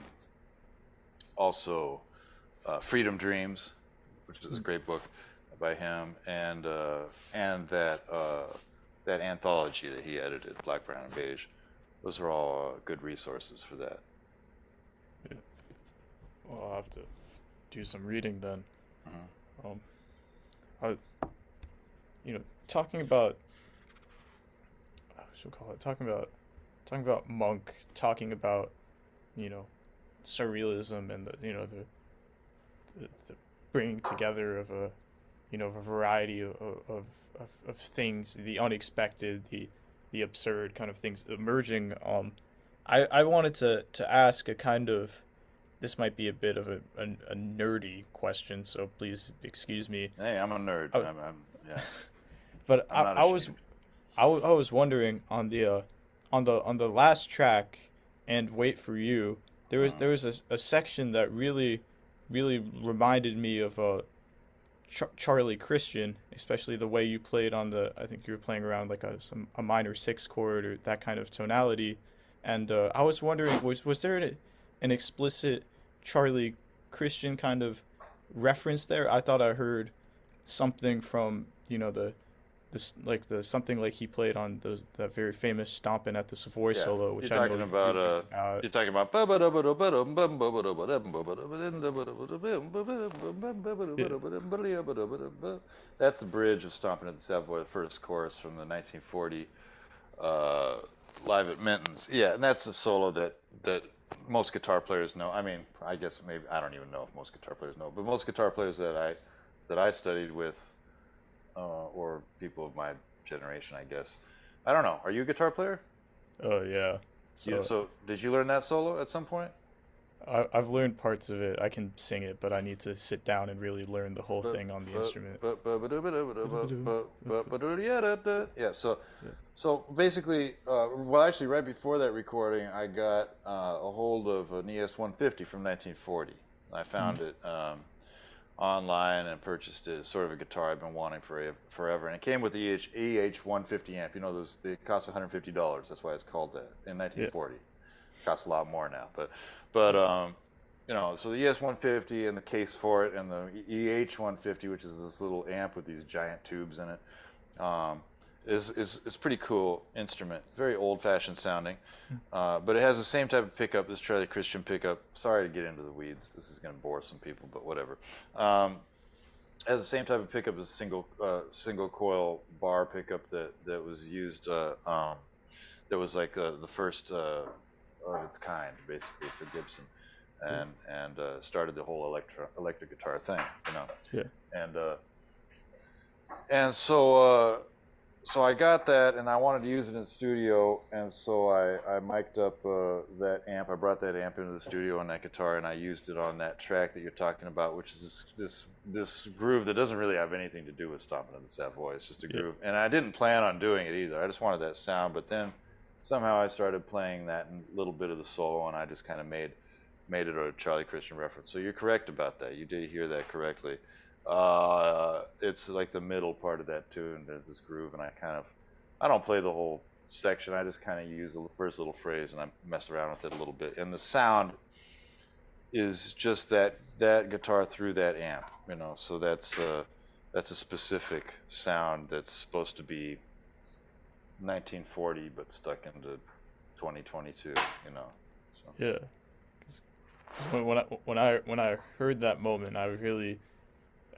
Freedom Dreams, which is a great book by him, and that anthology that he edited, Black, Brown, and Beige. Those are all good resources for that. Yeah. Well, do some reading then. Hmm. Um, I, talking about, should we call it talking about Monk, talking about you know surrealism and the bringing together of of a variety of things, the unexpected, the absurd kind of things emerging. I wanted to ask a kind of, this might be a bit of a nerdy question, so please excuse me. Hey, I'm a nerd. I, Yeah, but I'm not I was ashamed. I was wondering on the last track and Wait for You, Hmm. there was a section that really reminded me of Charlie Christian, especially the way you played on the, I think you were playing around like a minor six chord or that kind of tonality, and I was wondering, was there an explicit Charlie Christian kind of reference there? I thought I heard something from this, like the something like he played on those, that very famous Stompin' at the Savoy Yeah, solo, you're which I know talking about you've written out. you're talking about Yeah, that's the bridge of Stomping at the Savoy, the first chorus from the 1940 uh, live at Minton's. Yeah, and that's the solo that most guitar players know. I mean, I guess maybe I don't even know if most guitar players know, but most guitar players that I studied with, or people of my generation, I guess. I don't know. Are you a guitar player? oh yeah. You, So so did you learn that solo at some point? I've learned parts of it. I can sing it, but I need to sit down and really learn the whole But thing on the but instrument. but yeah. So Yeah. so basically, well, actually, right before that recording, I got a hold of an ES-150 from 1940. I Mm. found it online and purchased it. It's sort of a guitar I've been wanting for forever, and it came with the EH-150 amp. You know, those they cost $150. That's why it's called that in Yeah. 1940. It costs a lot more now, but Yeah. so the ES-150 and the case for it, and the EH-150, which is this little amp with these giant tubes in it, um, is pretty cool instrument. Very old-fashioned sounding, but it has the same type of pickup as Charlie Christian pickup. Sorry to get into the weeds. This is going to bore some people, but whatever. It has the same type of pickup as single coil bar pickup that was used. That was like the first of its kind, basically, for Gibson, Yeah. and started the whole electric guitar thing, Yeah. and and so I got that, and I wanted to use it in the studio, and so I mic'd up that amp. I brought that amp into the studio on that guitar, and I used it on that track that you're talking about, which is this groove that doesn't really have anything to do with Stomping in the Savoy. It's just a Yeah. groove, and I didn't plan on doing it either. I just wanted that sound, but then somehow I started playing that little bit of the solo, and I just kind of made it a Charlie Christian reference. So you're correct about that. You did hear that correctly. It's like the middle part of that tune. There's this groove, and I don't play the whole section. I just kind of use the first little phrase, and I mess around with it a little bit. And the sound is just that guitar through that amp, So that's a specific sound that's supposed to be 1940, but stuck into 2022, So. Yeah. Because when I heard that moment, I really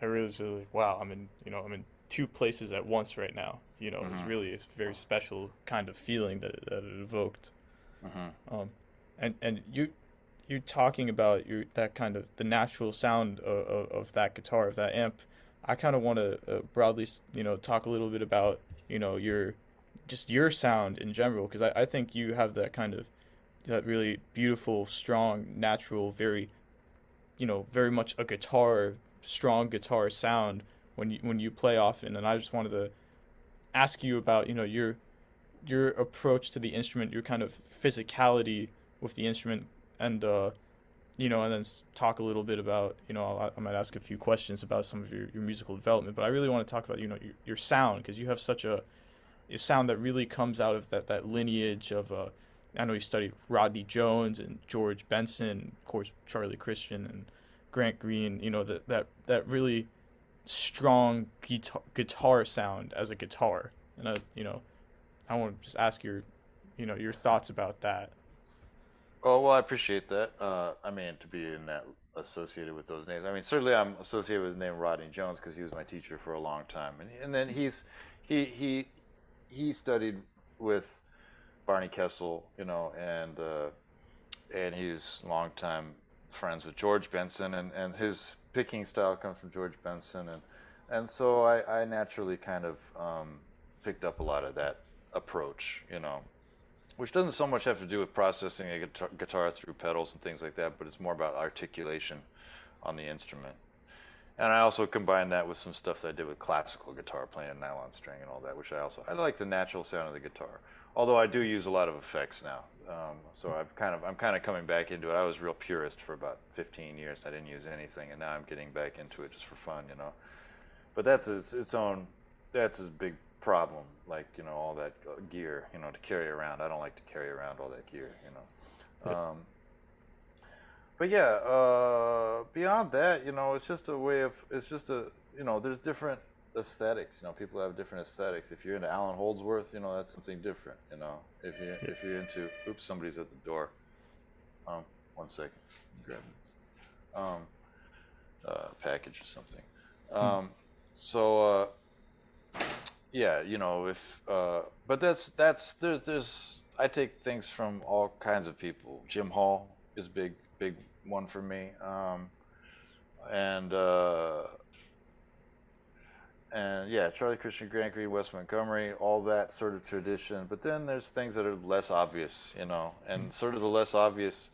was really like, wow, I'm in two places at once right now. It was Hmm. really a very special kind of feeling that it evoked. Hmm. Um, and you talking about that kind of the natural sound of that guitar, of that amp. I kind of want to broadly, talk a little bit about, your just your sound in general, because I think you have that kind of, that really beautiful, strong, natural, very, very much a guitar, strong guitar sound when you play often. And I just wanted to ask you about, your approach to the instrument, your kind of physicality with the instrument, and and then talk a little bit about, I might ask a few questions about some of your musical development, but I really want to talk about, your sound, because you have such a sound that really comes out of that lineage of, I know you studied Rodney Jones and George Benson, of course, Charlie Christian and Grant Green, that really strong guitar sound as a guitar. And I want to just ask your thoughts about that. Oh well, I appreciate that. I mean, to be in that associated with those names. I mean, certainly I'm associated with the name Rodney Jones because he was my teacher for a long time, and then he he he studied with Barney Kessel, and he's longtime friends with George Benson, and his picking style comes from George Benson, and so I naturally kind of picked up a lot of that approach, which doesn't so much have to do with processing a guitar through pedals and things like that, but it's more about articulation on the instrument. And I also combined that with some stuff that I did with classical guitar, playing a nylon string and all that, which I like the natural sound of the guitar. Although I do use a lot of effects now, so I'm kind of coming back into it. I was a real purist for about 15 years. I didn't use anything, and now I'm getting back into it just for fun. But that's its own, that's a big problem. Like all that gear, to carry around. I don't like to carry around all that gear. But yeah, beyond that, it's just a way of, it's just a, there's different aesthetics. People have different aesthetics. If you're into Alan Holdsworth, that's something different. If you're into, oops, somebody's at the door. 1 second, grab package or something. So yeah, if but there's I take things from all kinds of people. Jim Hall is big one for me, and yeah, Charlie Christian Grankery, Wes Montgomery, all that sort of tradition. But then there's things that are less obvious, and sort of the less obvious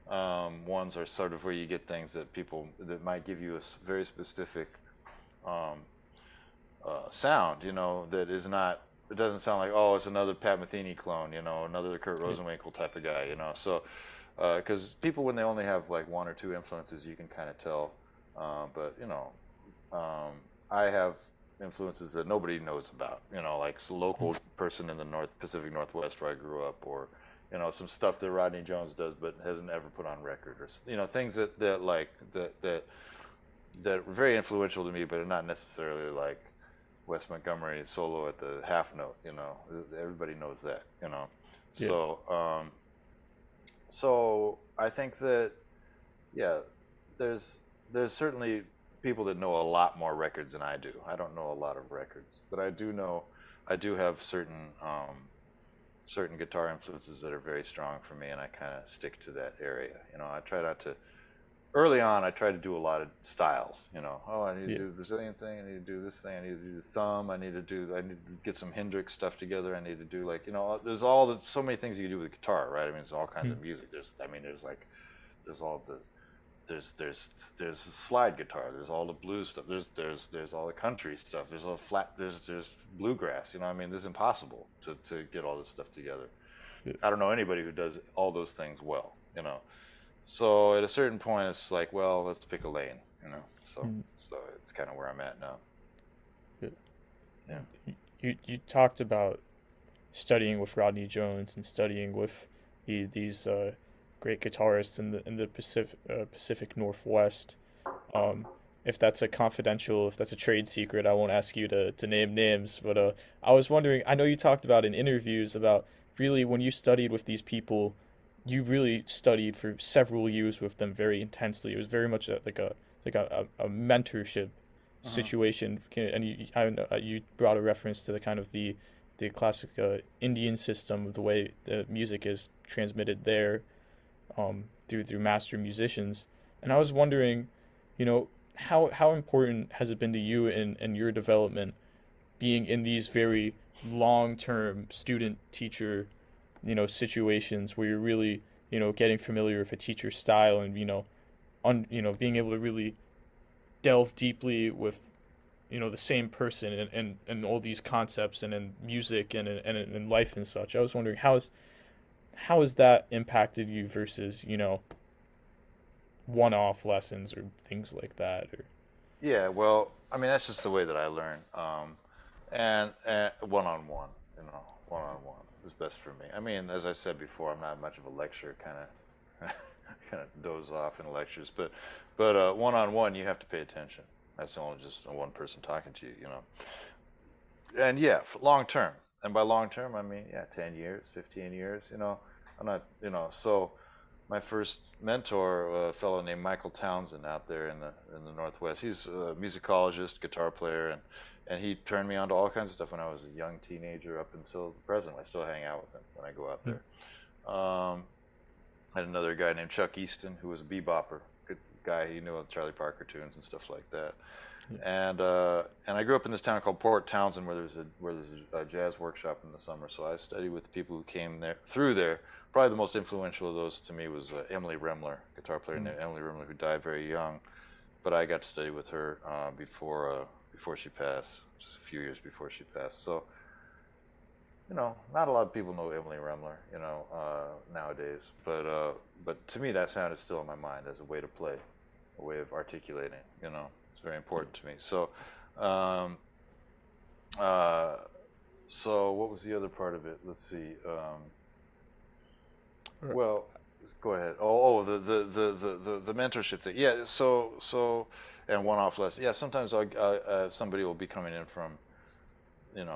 ones are sort of where you get things that might give you a very specific sound, that is not. It doesn't sound like, oh, it's another Pat Metheny clone, another Kurt Rosenwinkel type of guy, So, because people, when they only have like one or two influences, you can kind of tell. But I have influences that nobody knows about, like a local person in the Pacific Northwest where I grew up, or some stuff that Rodney Jones does but hasn't ever put on record, or things that are very influential to me, but are not necessarily like Wes Montgomery solo at the half note. Everybody knows that. Yeah. So I think that, yeah, there's certainly people that know a lot more records than I do. I don't know a lot of records, but I do have certain guitar influences that are very strong for me, and I kind of stick to that area. I try not to. Early on, I tried to do a lot of styles. Oh, I need to do the Brazilian thing. I need to do this thing. I need to do the thumb. I need to get some Hendrix stuff together. I need to do there's so many things you can do with the guitar, right? I mean, there's all kinds of music. There's all the there's slide guitar. There's all the blues stuff. There's all the country stuff. There's all flat. There's bluegrass. I mean, it's impossible to get all this stuff together. Yeah. I don't know anybody who does all those things well. So at a certain point, it's like, well, let's pick a lane. So it's kind of where I'm at now. Yeah. You talked about studying with Rodney Jones and studying with these great guitarists in the Pacific Northwest. If that's if that's a trade secret, I won't ask you to name names. But I was wondering, I know you talked about in interviews about really when you studied with these people, you really studied for several years with them very intensely. It was very much like a mentorship situation. And you brought a reference to the kind of the classic Indian system of the way the music is transmitted there, through master musicians. And I was wondering, how important has it been to you in your development, being in these very long term student teacher situations where you're really getting familiar with a teacher's style, and being able to really delve deeply with the same person, and all these concepts, and in music, and in life and such. I was wondering, how has that impacted you versus one-off lessons or things like that? Or Yeah, well, I mean, that's just the way that I learn. And one-on-one, one-on-one is best for me. I mean, as I said before, I'm not much of a lecturer, kind of kind of doze off in lectures, but one-on-one, you have to pay attention. That's only just one person talking to you. And yeah, for long term. And by long term, I mean, yeah, 10 years, 15 years, I'm not, so my first mentor, a fellow named Michael Townsend out there in the Northwest. He's a musicologist, guitar player, and he turned me on to all kinds of stuff when I was a young teenager up until the present. I still hang out with him when I go out Yeah. there. Um, I had another guy named Chuck Easton who was a bebopper, good guy. He knew Charlie Parker tunes and stuff like that. Yeah. And I grew up in this town called Port Townsend, where there's a jazz workshop in the summer. So I studied with the people who came there through there. Probably the most influential of those to me was Emily Remler, guitar player named Emily Remler, who died very young. But I got to study with her before she passed, just a few years before she passed. So not a lot of people know Emily Remler, nowadays. But to me, that sound is still in my mind as a way to play, a way of articulating. It's very important to me. Um, uh, so what was the other part of it? Let's see. Right. Well, go ahead. The mentorship thing. Yeah. And one-off lessons. Yeah. Sometimes somebody will be coming in from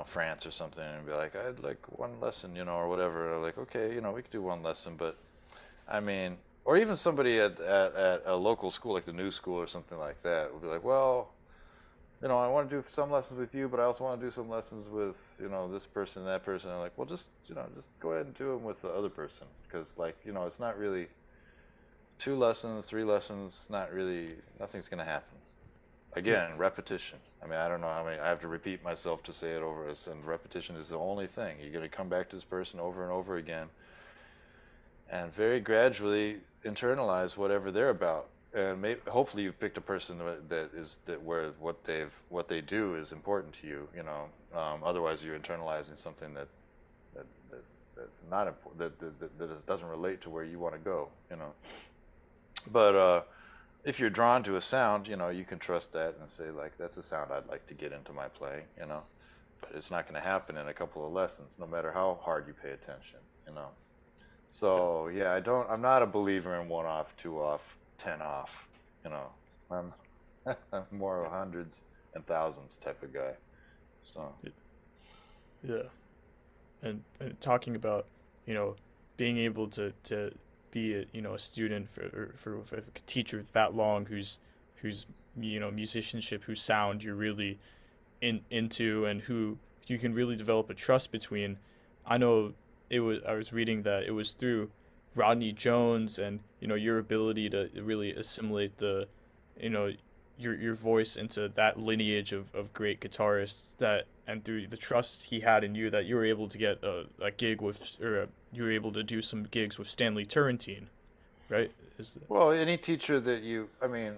France or something and be like, I'd like one lesson, or whatever. Or like, okay, we could do one lesson, but I mean, or even somebody at a local school like the new school or something like that will be like, well, I want to do some lessons with you, but I also want to do some lessons with, this person and that person. I'm like, well, just go ahead and do them with the other person, because like, it's not really 2 lessons, 3 lessons, not really, nothing's going to happen. Again, repetition. I mean, I don't know how many, I have to repeat myself to say it over, and repetition is the only thing. You're going to come back to this person over and over again, and very gradually internalize whatever they're about. And hopefully you've picked a person where what they do is important to you. Otherwise you're internalizing something that, that that's not important, that doesn't relate to where you want to go. But if you're drawn to a sound, you can trust that and say like, that's a sound I'd like to get into my playing. But it's not going to happen in a couple of lessons, no matter how hard you pay attention. So yeah, I'm not a believer in 1 off, 2 off, 10 off. I'm I'm more of hundreds and thousands type of guy. So Yeah. And talking about, you know, being able to be a student for a teacher that long who's musicianship, whose sound you're really into, and who you can really develop a trust between. I know I was reading that it was through Rodney Jones and your ability to really assimilate you know your voice into that lineage of great guitarists, that and through the trust he had in you, that you were able to get a gig with, you were able to do some gigs with Stanley Turrentine, right? Is that, well, any teacher that I mean,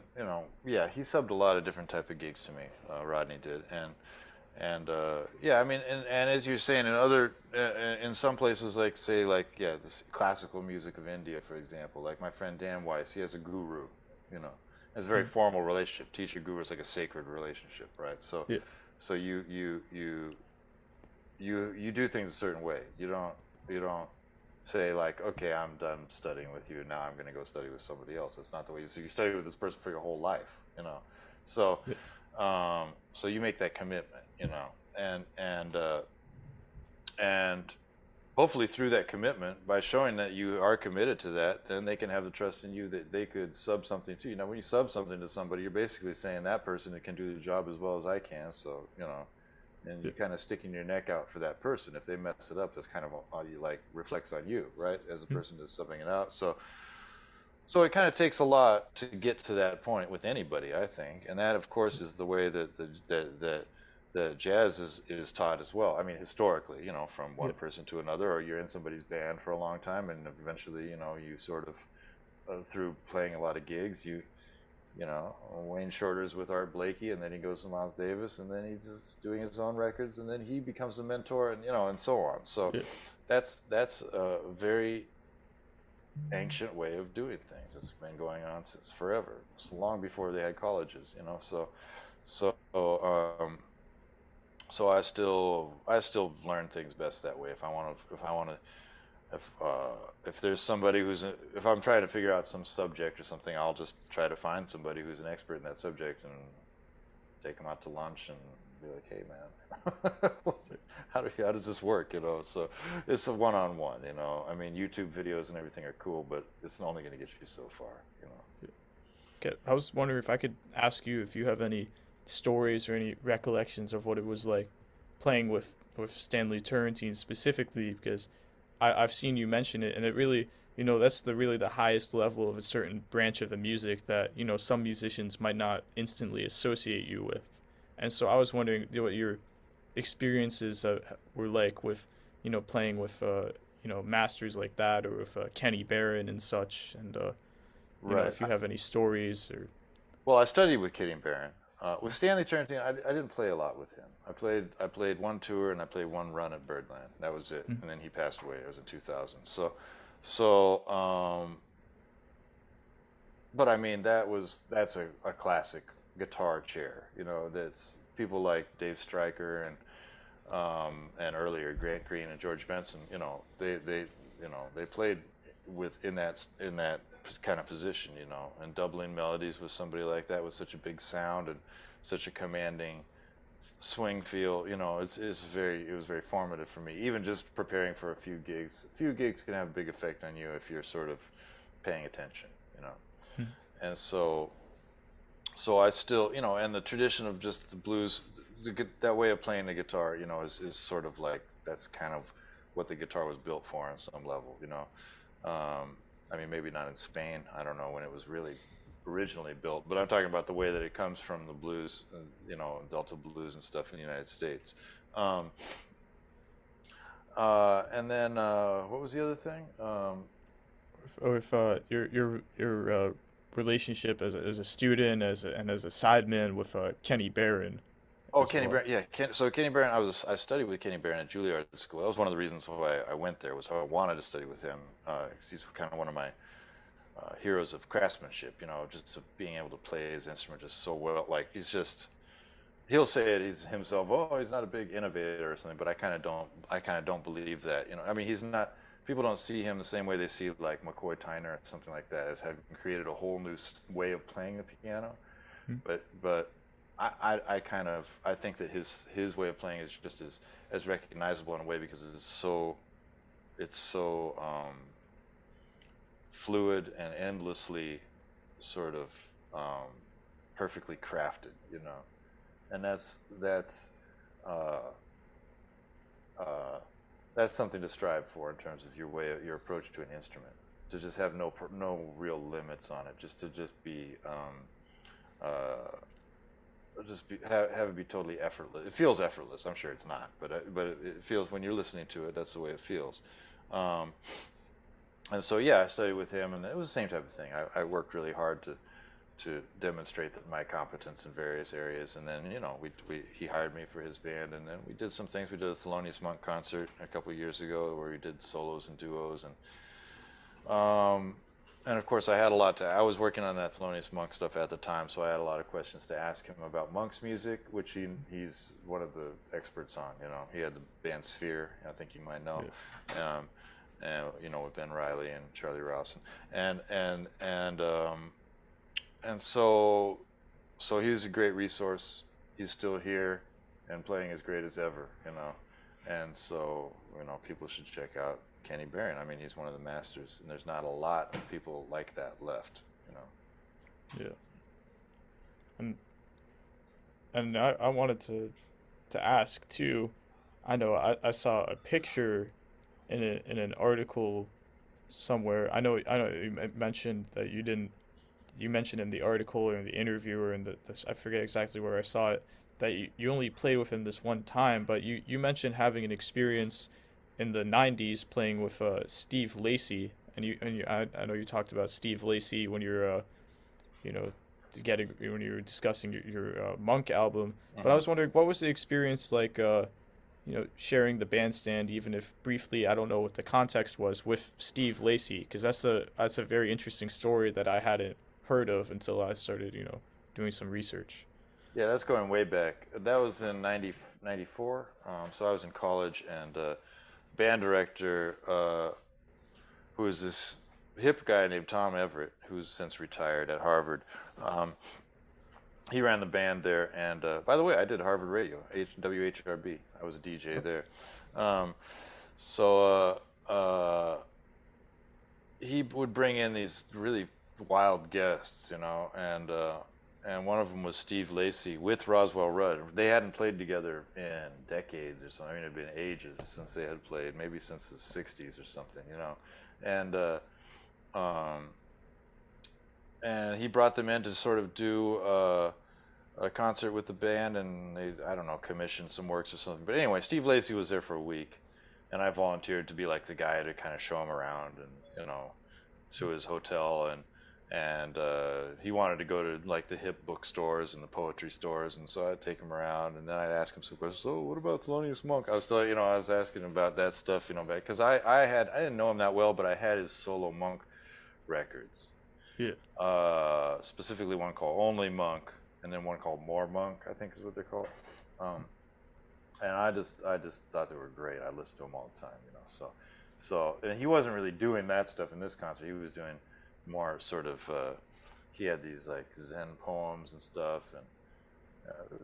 yeah, he subbed a lot of different type of gigs to me. Rodney did, and yeah, I mean, and as you're saying, in some places, like say like, yeah, this classical music of India, for example, like my friend Dan Weiss, he has a guru, you know, it's a very formal relationship. Teacher guru is like a sacred relationship, right? So yeah, so you do things a certain way. You don't say like, okay, I'm done studying with you, now I'm going to go study with somebody else. That's not the way you study with this person for your whole life, so yeah, so you make that commitment, and hopefully through that commitment, by showing that you are committed to that, then they can have the trust in you that they could sub something to you. Now, when you sub something to somebody, you're basically saying that person can do the job as well as I can. So, and yeah, you're kind of sticking your neck out for that person. If they mess it up, that's kind of how you like reflects on you, right? As a person that's subbing it out. So it kind of takes a lot to get to that point with anybody, I think, and that, of course, is the way that the jazz is taught as well. I mean, historically, from yeah, one person to another, or you're in somebody's band for a long time, and eventually, you sort of through playing a lot of gigs, Wayne Shorter's with Art Blakey, and then he goes to Miles Davis, and then he's just doing his own records, and then he becomes a mentor, and and so on. So yeah, that's a very ancient way of doing things. It's been going on since forever. It's long before they had colleges, So um, so I still learn things best that way. If there's somebody if I'm trying to figure out some subject or something, I'll just try to find somebody who's an expert in that subject and take them out to lunch and be like, hey man, how does this work? You know, so it's a one-on-one. You know, I mean, YouTube videos and everything are cool, but it's only going to get you so far. You know. Okay, I was wondering if I could ask you if you have any stories or any recollections of what it was like playing with Stanley Turrentine specifically, because I've seen you mention it, and it really, that's the really the highest level of a certain branch of the music that, some musicians might not instantly associate you with. And so I was wondering what your experiences were like with, playing with, masters like that, or with Kenny Barron and such, and Right. if you have any stories or. Well, I studied with Kitty and Barron. With Stanley Turrentine, I didn't play a lot with him. I played one tour and I played one run at Birdland. That was it. Mm. And then he passed away. It was in 2000. So, but I mean that's a classic guitar chair. You know, that's people like Dave Stryker and earlier Grant Green and George Benson. They played in that kind of position. You know, and doubling melodies with somebody like that with such a big sound and such a commanding swing feel. You know, it was very formative for me. Even just preparing for a few gigs. A few gigs can have a big effect on you if you're sort of paying attention. You know, Mm. and so I still, and the tradition of just the blues, that way of playing the guitar, is sort of like that's kind of what the guitar was built for on some level. I mean, maybe not in Spain. I don't know when it was really originally built, but I'm talking about the way that it comes from the blues, Delta blues and stuff in the United States. Um, and then what was the other thing? With your relationship as a student and as a sideman with Kenny Barron Oh, as Kenny well. Barron. Yeah, so Kenny Barron. I studied with Kenny Barron at Juilliard School. That was one of the reasons why I went there. Was how I wanted to study with him. 'Cause he's kind of one of my heroes of craftsmanship. Just of being able to play his instrument just so well. Like he'll say it. He's himself. Oh, he's not a big innovator or something. But I kind of don't. I kind of don't believe that. I mean, he's not. People don't see him the same way they see like McCoy Tyner or something like that, as having created a whole new way of playing the piano. Mm. But I kind of I think that his way of playing is just as recognizable in a way because it's so fluid and endlessly sort of um, perfectly crafted, and uh, uh, that's something to strive for in terms of your approach to an instrument, to just have no real limits on it, just to be uh, have it be totally effortless. It feels effortless. I'm sure it's not, but it feels when you're listening to it. That's the way it feels. Um, and so yeah, I studied with him, and it was the same type of thing. I worked really hard to demonstrate my competence in various areas, and then he hired me for his band, and then we did some things. We did a Thelonious Monk concert a couple of years ago where we did solos and duos, um, and of course, I was working on that Thelonious Monk stuff at the time, so I had a lot of questions to ask him about Monk's music, which he's one of the experts on. He had the band Sphere, I think you might know, Yeah. um, and with Ben Riley and Charlie Rouse, and so he was a great resource. He's still here and playing as great as ever. And so people should check out Kenny Barron. I mean, he's one of the masters, and there's not a lot of people like that left. Yeah. And I wanted to ask too. I know I saw a picture in an article somewhere. I know you mentioned that you mentioned in the article or in the interview or in I forget exactly where I saw it, that you only played with him this one time, but you mentioned having an experience in the 90s playing with Steve Lacy, I know you talked about Steve Lacy when you're you know getting when you were discussing your Monk album, but I Hmm. was wondering what was the experience like, sharing the bandstand, even if briefly. I don't know what the context was with Steve Lacy, because that's a very interesting story that I hadn't heard of until I started, doing some research. Yeah, that's going way back. That was in 94. So I was in college, and band director, who was this hip guy named Tom Everett, who's since retired at Harvard. Um, he ran the band there. And by the way, I did Harvard Radio, WHRB. I was a DJ there. Um, so he would bring in these really wild guests, and one of them was Steve Lacy with Roswell Rudd. They hadn't played together in decades or something. I mean, it had been ages since they had played, maybe since the '60s or something. And um, and he brought them in to sort of do a concert with the band, and they, I don't know, commissioned some works or something. But anyway, Steve Lacy was there for a week, and I volunteered to be like the guy to kind of show him around and to his hotel, and he wanted to go to like the hip bookstores and the poetry stores, and so I'd take him around, and then I'd ask him some questions. So what about Thelonious Monk? I was still, I was asking him about that stuff, because I didn't know him that well, but I had his solo Monk records. Yeah. Specifically one called Only Monk, and then one called More Monk, I think is what they're called. And I just thought they were great. I listened to them all the time, So and he wasn't really doing that stuff in this concert. He was doing more sort of. He had these like Zen poems and stuff, and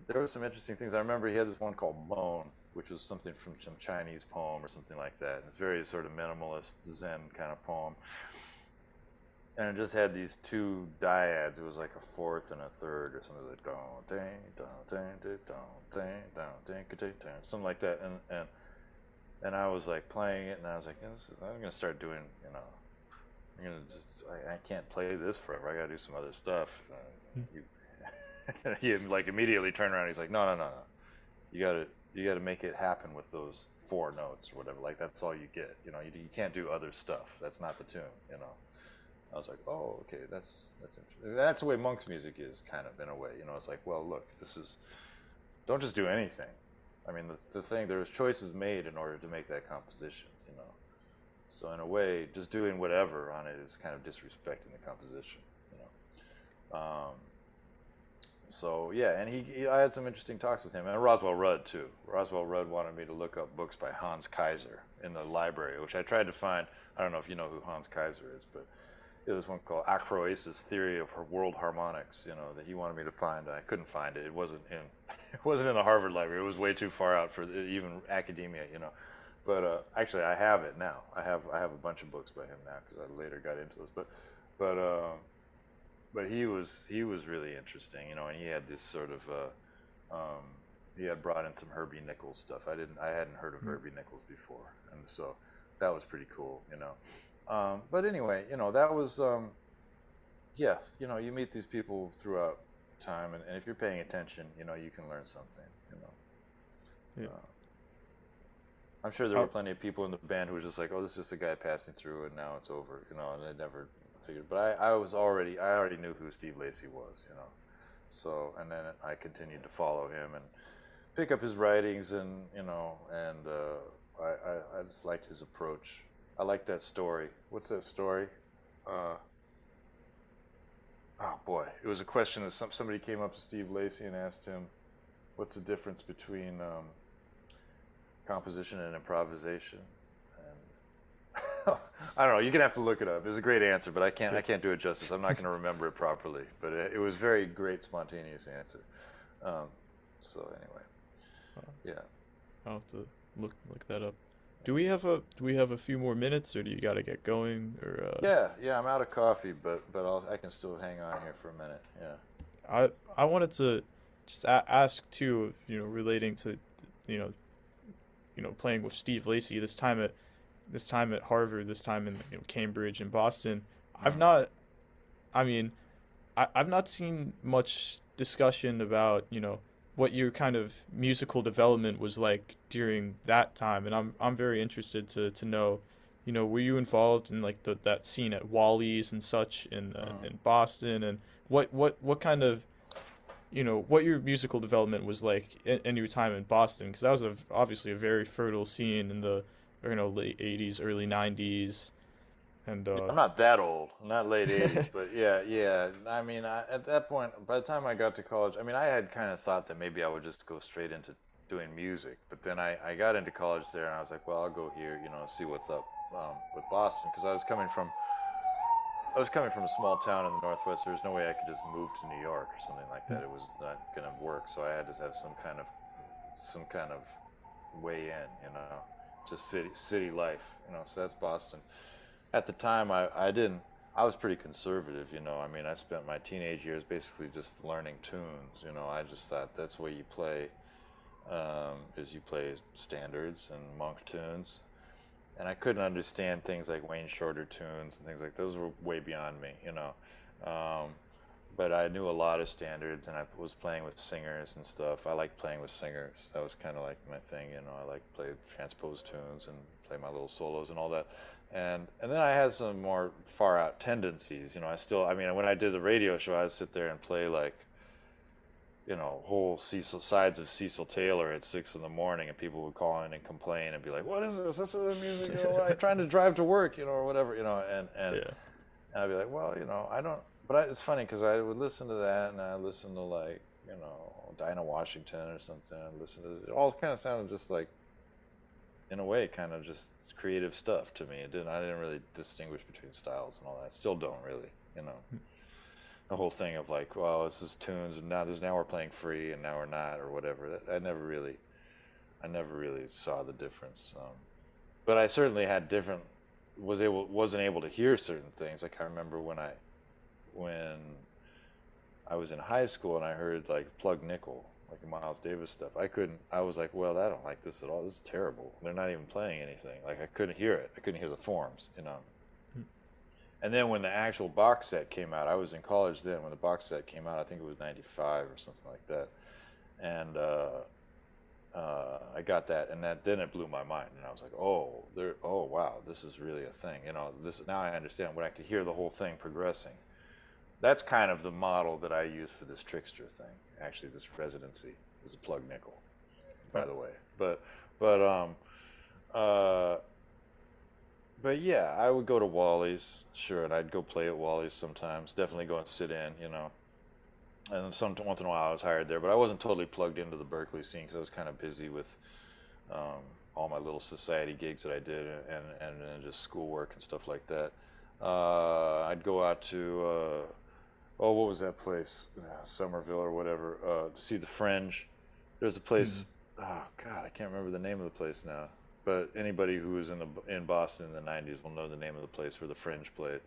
there were some interesting things. I remember he had this one called Moan, which was something from some Chinese poem or something like that. It's very sort of minimalist Zen kind of poem. And it just had these two dyads. It was like a fourth and a third or something like don't ding don't ding don't ding don't ding ding something like that. And I was like playing it, and I was like, I'm gonna start doing, I'm gonna just I can't play this forever. I gotta do some other stuff. He like immediately turned around. He's like, no. You gotta make it happen with those four notes or whatever. Like that's all you get. You can't do other stuff. That's not the tune. I was like, oh, okay, that's interesting. That's the way Monk's music is, kind of, in a way. It's like, well, look, don't just do anything. I mean, the thing, there's choices made in order to make that composition. So in a way, just doing whatever on it is kind of disrespecting the composition. So yeah, and I had some interesting talks with him, and Roswell Rudd too. Roswell Rudd wanted me to look up books by Hans Kaiser in the library, which I tried to find. I don't know if you know who Hans Kaiser is, but there was one called Acroasis Theory of World Harmonics, that he wanted me to find. I couldn't find it. It wasn't in it wasn't in the Harvard library. It was way too far out for even academia, But actually, I have it now. I have a bunch of books by him now because I later got into those. But he was really interesting, and he had this sort of he had brought in some Herbie Nichols stuff. I hadn't heard of Herbie Nichols before, and so that was pretty cool. But anyway, that was, yeah, you meet these people throughout time, and if you're paying attention, you can learn something. Yeah. I'm sure there were plenty of people in the band who were just like, oh, this is just a guy passing through, and now it's over, and they never figured. But I already knew who Steve Lacy was, So, and then I continued to follow him and pick up his writings, and I just liked his approach. I like that story. What's that story? Oh boy, it was a question that somebody came up to Steve Lacy and asked him, "What's the difference between composition and improvisation?" And I don't know. You're gonna have to look it up. It's a great answer, but I can't do it justice. I'm not gonna remember it properly. But it was very great, spontaneous answer. So anyway, yeah. I'll have to look that up. Do we have a few more minutes, or do you got to get going? Or Yeah. I'm out of coffee, but I can still hang on here for a minute. Yeah. I wanted to just ask too. Relating to, you playing with Steve Lacy this time at Harvard, this time in Cambridge and Boston. I've not. I mean, I've not seen much discussion about what your kind of musical development was like during that time, and I'm very interested to know, were you involved in like that scene at Wally's and such in Boston, and what kind of what your musical development was like in your time in Boston, because that was obviously a very fertile scene in the late '80s, early '90s, and I'm not that old. I'm not late '80s, but yeah. I mean, at that point, by the time I got to college, I mean, I had kind of thought that maybe I would just go straight into doing music. But then I got into college there, and I was like, well, I'll go here, see what's up with Boston, because I was coming from I was coming from a small town in the Northwest. There was no way I could just move to New York or something like that. It was not going to work. So I had to have some kind of way in, just city life, So that's Boston. At the time, I didn't. I was pretty conservative, I mean, I spent my teenage years basically just learning tunes. I just thought that's the way you play, is you play standards and monk tunes. And I couldn't understand things like Wayne Shorter tunes and things like those were way beyond me. Um, but I knew a lot of standards, and I was playing with singers and stuff. I liked playing with singers. That was kind of like my thing. I like play transposed tunes and play my little solos and all that. And then I had some more far out tendencies. I mean, when I did the radio show, I'd sit there and play like whole sides of Cecil Taylor at 6 in the morning, and people would call in and complain and be like, "What is this? This is the music, I'm trying to drive to work, or whatever, and I'd be like, well, I don't." But it's funny because I would listen to that, and I listen to like, Dinah Washington or something. I listen to it all kind of sounded just like, in a way, kind of just creative stuff to me. I didn't really distinguish between styles and all that. Still don't really. The whole thing of like, well, this is tunes, and now we're playing free, and now we're not, or whatever. I never really saw the difference. But I certainly had wasn't able to hear certain things. Like I remember when I was in high school and I heard like Plug Nickel, like Miles Davis stuff. I was like, well, I don't like this at all. This is terrible. They're not even playing anything. Like I couldn't hear it. I couldn't hear the forms. And then when the actual box set came out, I was in college then. When the box set came out, I think it was '95 or something like that, and I got that, and then it blew my mind, and I was like, oh, wow, this is really a thing. Now I understand when I could hear the whole thing progressing. That's kind of the model that I use for this Trickster thing. Actually, this residency is a Plug Nickel, by the way. But yeah, I would go to Wally's, sure, and I'd go play at Wally's sometimes. Definitely go and sit in. And once in a while I was hired there, but I wasn't totally plugged into the Berkeley scene because I was kind of busy with all my little society gigs that I did, and just schoolwork and stuff like that. I'd go out to what was that place, Somerville or whatever, to see the Fringe. There's a place. Oh God, I can't remember the name of the place now. But anybody who was in Boston in the '90s will know the name of the place where the Fringe played.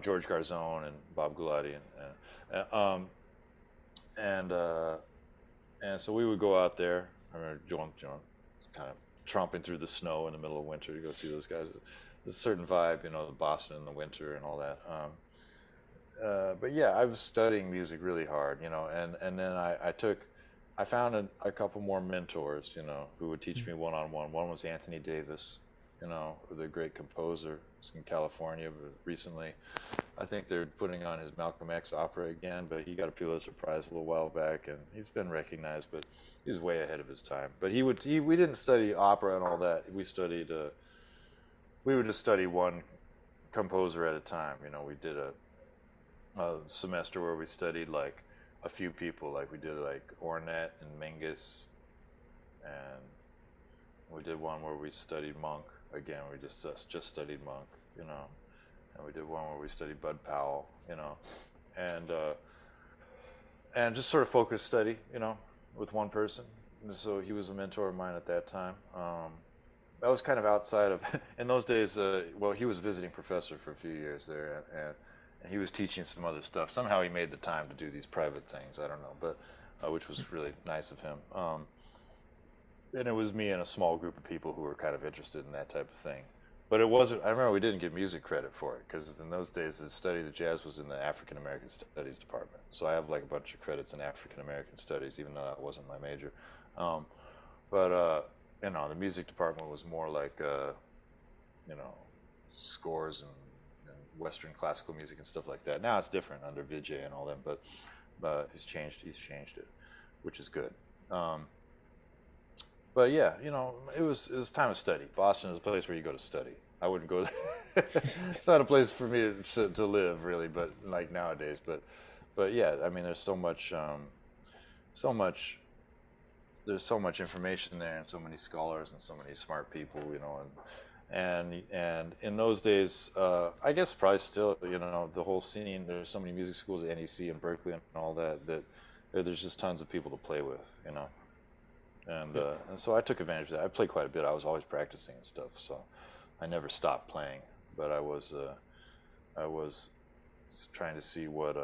George Garzone and Bob Gulati, and so we would go out there. I remember John kind of tromping through the snow in the middle of winter to go see those guys. There's a certain vibe, Boston in the winter and all that. But yeah, I was studying music really hard, and then I found a couple more mentors, who would teach me one-on-one. One was Anthony Davis, the great composer. He's in California, but recently I think they're putting on his Malcolm X opera again, but he got a Pulitzer Prize a little while back, and he's been recognized, but he's way ahead of his time. But we didn't study opera and all that. We would just study one composer at a time. We did a semester where we studied like a few people, like we did like Ornette and Mingus, and we did one where we studied Monk. Again, we just studied Monk, and we did one where we studied Bud Powell, and just sort of focused study, with one person. And so he was a mentor of mine at that time. That was kind of outside of, in those days, he was a visiting professor for a few years there, and he was teaching some other stuff. Somehow he made the time to do these private things, I don't know, but which was really nice of him. And it was me and a small group of people who were kind of interested in that type of thing. But it wasn't, I remember we didn't get music credit for it, because in those days the study of jazz was in the African American Studies department. So I have like a bunch of credits in African American Studies, even though that wasn't my major. The music department was more like, scores and Western classical music and stuff like that. Now it's different under Vijay and all that, but he's changed it, which is good. But yeah, it was time to study. Boston is a place where you go to study. I wouldn't go there. It's not a place for me to live really, but like nowadays. But yeah, I mean, there's so much information there, and so many scholars and so many smart people, And in those days, I guess probably still, the whole scene. There's so many music schools at NEC and Berkeley and all that there's just tons of people to play with. Yeah. And so I took advantage of that. I played quite a bit. I was always practicing and stuff, so I never stopped playing. But I was trying to see what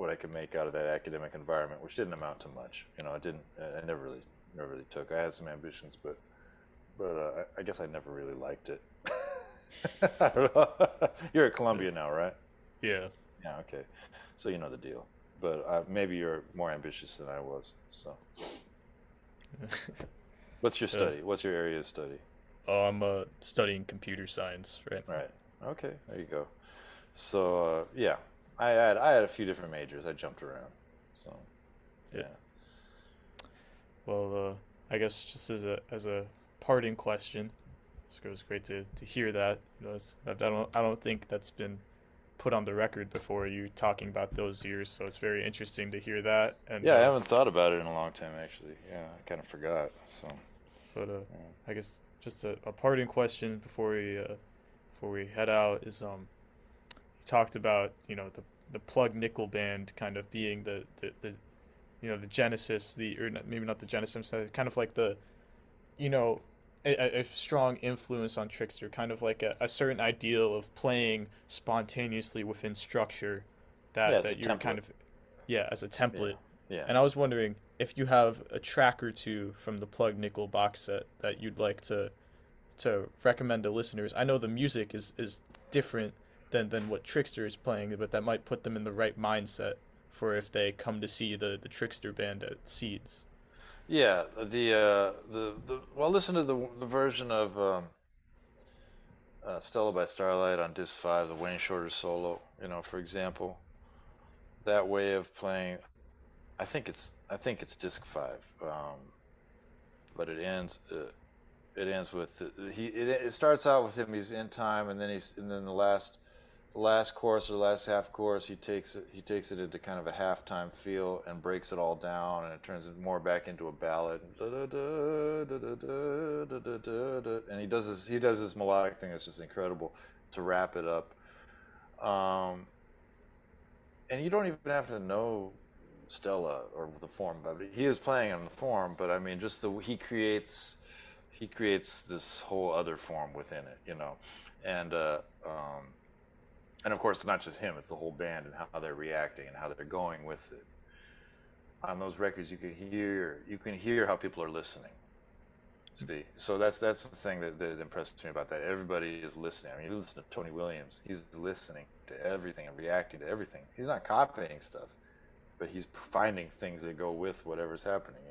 I could make out of that academic environment, which didn't amount to much. I didn't. I never really took. I had some ambitions, but I guess I never really liked it. I don't know. You're at Columbia now, right? Yeah. Yeah. Okay. So you know the deal. But maybe you're more ambitious than I was. So, what's your Yeah. study? What's your area of study? Oh, I'm studying computer science right now. Right. Okay. There you go. So yeah, I had a few different majors. I jumped around. So Yeah. yeah. Well, I guess just as a parting question, it was great to hear that. I don't think that's been put on the record before, you talking about those years. So it's very interesting to hear that. And Yeah, I haven't thought about it in a long time actually. Yeah, I kind of forgot. So but yeah. I guess just a parting question before we head out is you talked about the plug nickel band kind of being the the genesis, the or maybe not the genesis, kind of like the you know a strong influence on Trickster, kind of like a certain ideal of playing spontaneously within structure Yeah, it's a that you're kind template. of, yeah, as a Yeah. template. Yeah. And I was wondering if you have a track or two from the Plug Nickel box set that you'd like to recommend to listeners. I know the music is different than what Trickster is playing, but that might put them in the right mindset for if they come to see the Trickster band at Seeds. Yeah, the well, listen to the version of Stella by Starlight on disc 5, the Wayne Shorter solo, for example. That way of playing, I think it's disc 5. But it ends with it starts out with him, he's in time, and then the last chorus or the last half chorus, he takes it into kind of a halftime feel and breaks it all down, and it turns it more back into a ballad. And he does this melodic thing that's just incredible to wrap it up. Um, and you don't even have to know Stella or the form, but he is playing on the form. But I mean, just the he creates this whole other form within it. And and of course, it's not just him; it's the whole band and how they're reacting and how they're going with it. On those records, you can hear how people are listening. See, so that's the thing that impressed me about that. Everybody is listening. I mean, you listen to Tony Williams; he's listening to everything and reacting to everything. He's not copying stuff, but he's finding things that go with whatever's happening.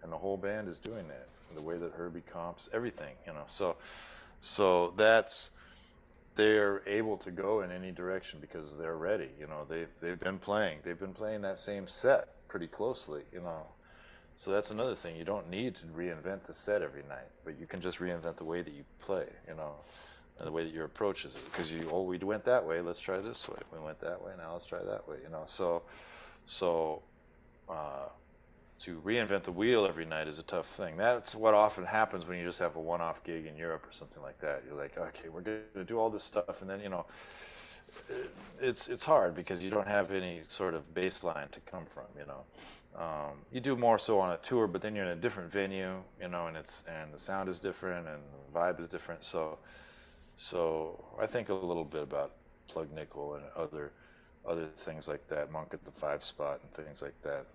And the whole band is doing that. The way that Herbie comps everything. So that's they're able to go in any direction because they're ready. They've been playing that same set pretty closely. So that's another thing. You don't need to reinvent the set every night, but you can just reinvent the way that you play. And the way that your approach is. Because we went that way, let's try this way. We went that way, now let's try that way. So uh, to reinvent the wheel every night is a tough thing. That's what often happens when you just have a one-off gig in Europe or something like that. You're like, okay, we're going to do all this stuff, and then it's hard because you don't have any sort of baseline to come from. You do more so on a tour, but then you're in a different venue, and the sound is different and the vibe is different. So I think a little bit about Plug Nickel and other things like that, Monk at the Five Spot and things like that,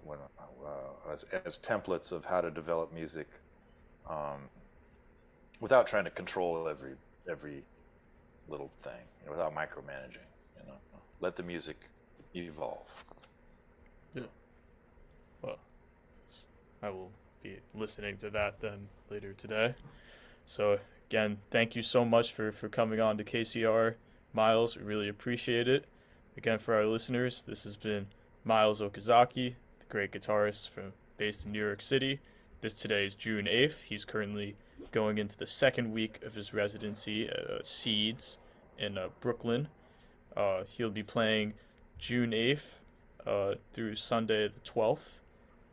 as templates of how to develop music, um, without trying to control every little thing, without micromanaging. Let the music evolve. Yeah. Well, I will be listening to that then later today. So again, thank you so much for coming on to KCR, Miles. We really appreciate it. Again, for our listeners, this has been Miles Okazaki, the great guitarist based in New York City. Today is June 8th. He's currently going into the second week of his residency at Seeds in Brooklyn. He'll be playing June 8th through Sunday the 12th.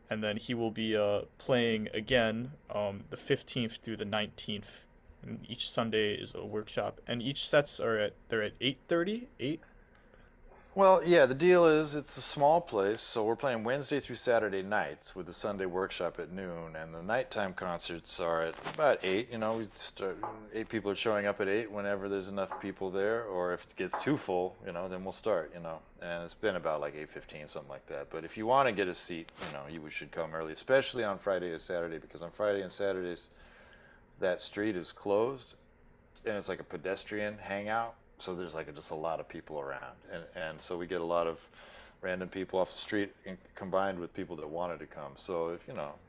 And then he will be playing again the 15th through the 19th and each Sunday is a workshop, and each sets are at 8:30, 8. Well, yeah, the deal is it's a small place, so we're playing Wednesday through Saturday nights with the Sunday workshop at noon, and the nighttime concerts are at about 8. We start, 8 people are showing up at 8 whenever there's enough people there, or if it gets too full, then we'll start. And it's been about like 8:15, something like that. But if you want to get a seat, you should come early, especially on Friday or Saturday, because on Friday and Saturdays, that street is closed, and it's like a pedestrian hangout. So there's like just a lot of people around, and so we get a lot of random people off the street combined with people that wanted to come. So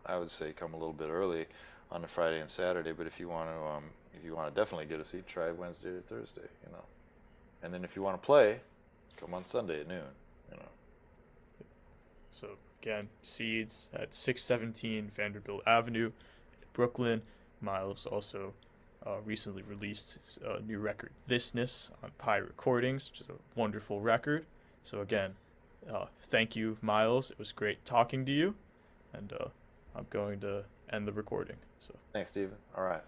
I would say come a little bit early on the Friday and Saturday. But if you want to definitely get a seat, try Wednesday or Thursday. And then if you want to play, come on Sunday at noon. You know. So again, Seeds at 617 Vanderbilt Avenue, Brooklyn. Miles also recently released a new record, Thisness, on Pi Recordings, which is a wonderful record. So again, thank you, Miles. It was great talking to you, and I'm going to end the recording. So Thanks, Steven. All right.